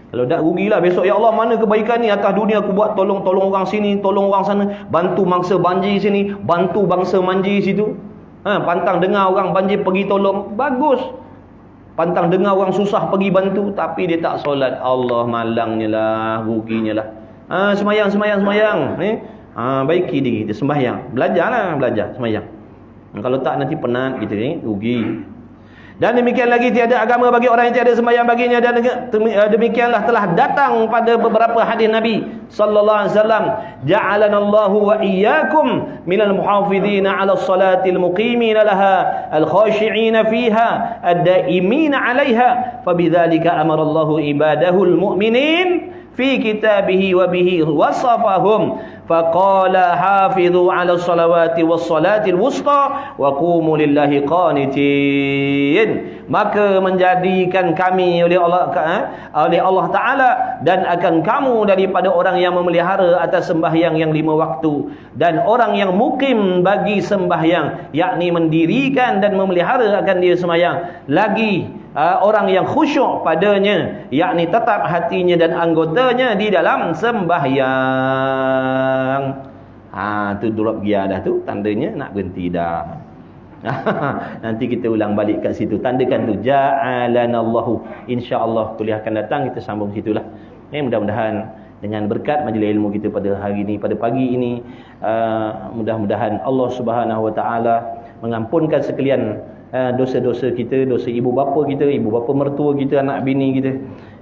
Kalau tak, rugilah besok. Ya Allah, mana kebaikan ni atas dunia aku buat, tolong orang sini, tolong orang sana, bantu mangsa banjir sini, bantu bangsa banjir situ. Pantang dengar orang banjir pergi tolong, bagus. Pantang dengar orang susah pergi bantu, tapi dia tak solat. Allah malangnya lah, ruginya lah. Semayang. Baiki diri kita, sembahyang. Belajar semayang. Kalau tak nanti penat kita ni, rugi. Dan demikian lagi tiada agama bagi orang yang tiada sembahyang baginya, dan demikianlah telah datang pada beberapa hadis Nabi sallallahu alaihi wasallam, ja'alanallahu wa iyyakum minal muhafizina 'ala salatil muqimina laha al-khashi'ina fiha ad-daimina 'alaiha fabidzalika amara Allahu ibadahul mu'minin fi kitabihi wa bihi wasafahum faqala hafizu 'ala salawati was salatil wusta wa qumu lillahi qanitin. Maka menjadikan kami oleh Allah Ta'ala dan akan kamu daripada orang yang memelihara atas sembahyang yang 5 waktu, dan orang yang mukim bagi sembahyang, yakni mendirikan dan memelihara akan dia sembahyang, lagi orang yang khusyuk padanya, yakni tetap hatinya dan anggotanya di dalam sembahyang. Tu drop gear dah tu, tandanya nak berhenti dah. Nanti kita ulang balik kat situ, tandakan tu ja'alanallahu. InsyaAllah kuliah akan datang kita sambung situlah. Mudah-mudahan dengan berkat majlis ilmu kita pada hari ini, pada pagi ini, mudah-mudahan Allah Subhanahu Wa Taala mengampunkan sekalian dosa-dosa kita, dosa ibu bapa kita, ibu bapa mertua kita, anak bini kita,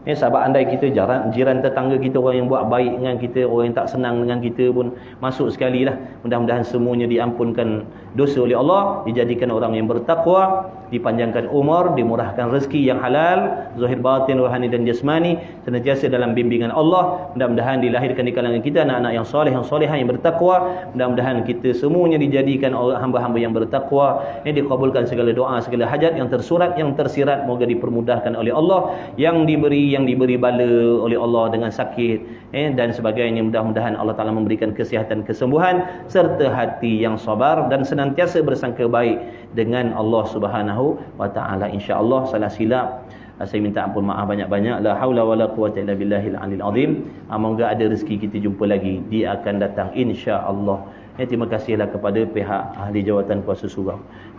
sahabat andai kita, jiran tetangga kita, orang yang buat baik dengan kita, orang yang tak senang dengan kita pun masuk sekali lah. Mudah-mudahan semuanya diampunkan dosa oleh Allah, dijadikan orang yang bertakwa, dipanjangkan umur, dimurahkan rezeki yang halal, zahir batin, rohani dan jasmani, senantiasa dalam bimbingan Allah. Mudah-mudahan dilahirkan di kalangan kita anak-anak yang soleh, yang solehah, yang bertakwa. Mudah-mudahan kita semuanya dijadikan hamba-hamba yang bertakwa, yang dikabulkan segala doa, segala hajat yang tersurat, yang tersirat, moga dipermudahkan oleh Allah, yang diberi bala oleh Allah dengan sakit dan sebagainya. Mudah-mudahan Allah Ta'ala memberikan kesihatan, kesembuhan, serta hati yang sabar dan senantiasa bersangka baik dengan Allah Subhanahu Wa Ta'ala. InsyaAllah salah silap saya minta ampun, maaf banyak-banyak. La haula wala quwwata illa billahil aliyil azim. Moga ada rezeki kita jumpa lagi, dia akan datang insya-Allah. Terima kasihlah kepada pihak ahli jawatan kuasa surau.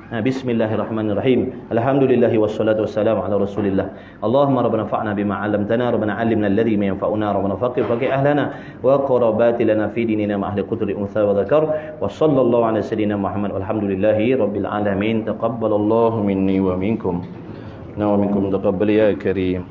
Bismillahirrahmanirrahim. Alhamdulillahi wassalatu wassalamu ala rasulillah. Allahumma rabbana fa'na bima 'allamtana, rabbana 'allimna alladhi yanfa'una, rabbana faqih ahlana wa qarabati lana fi dinina ma ahli qudri untha wa dzakar. Wa sallallahu ala sayyidina Muhammad walhamdulillahi rabbil alamin. Taqabbalallahu minni wa minkum. Na wa minkum taqabbal ya karim.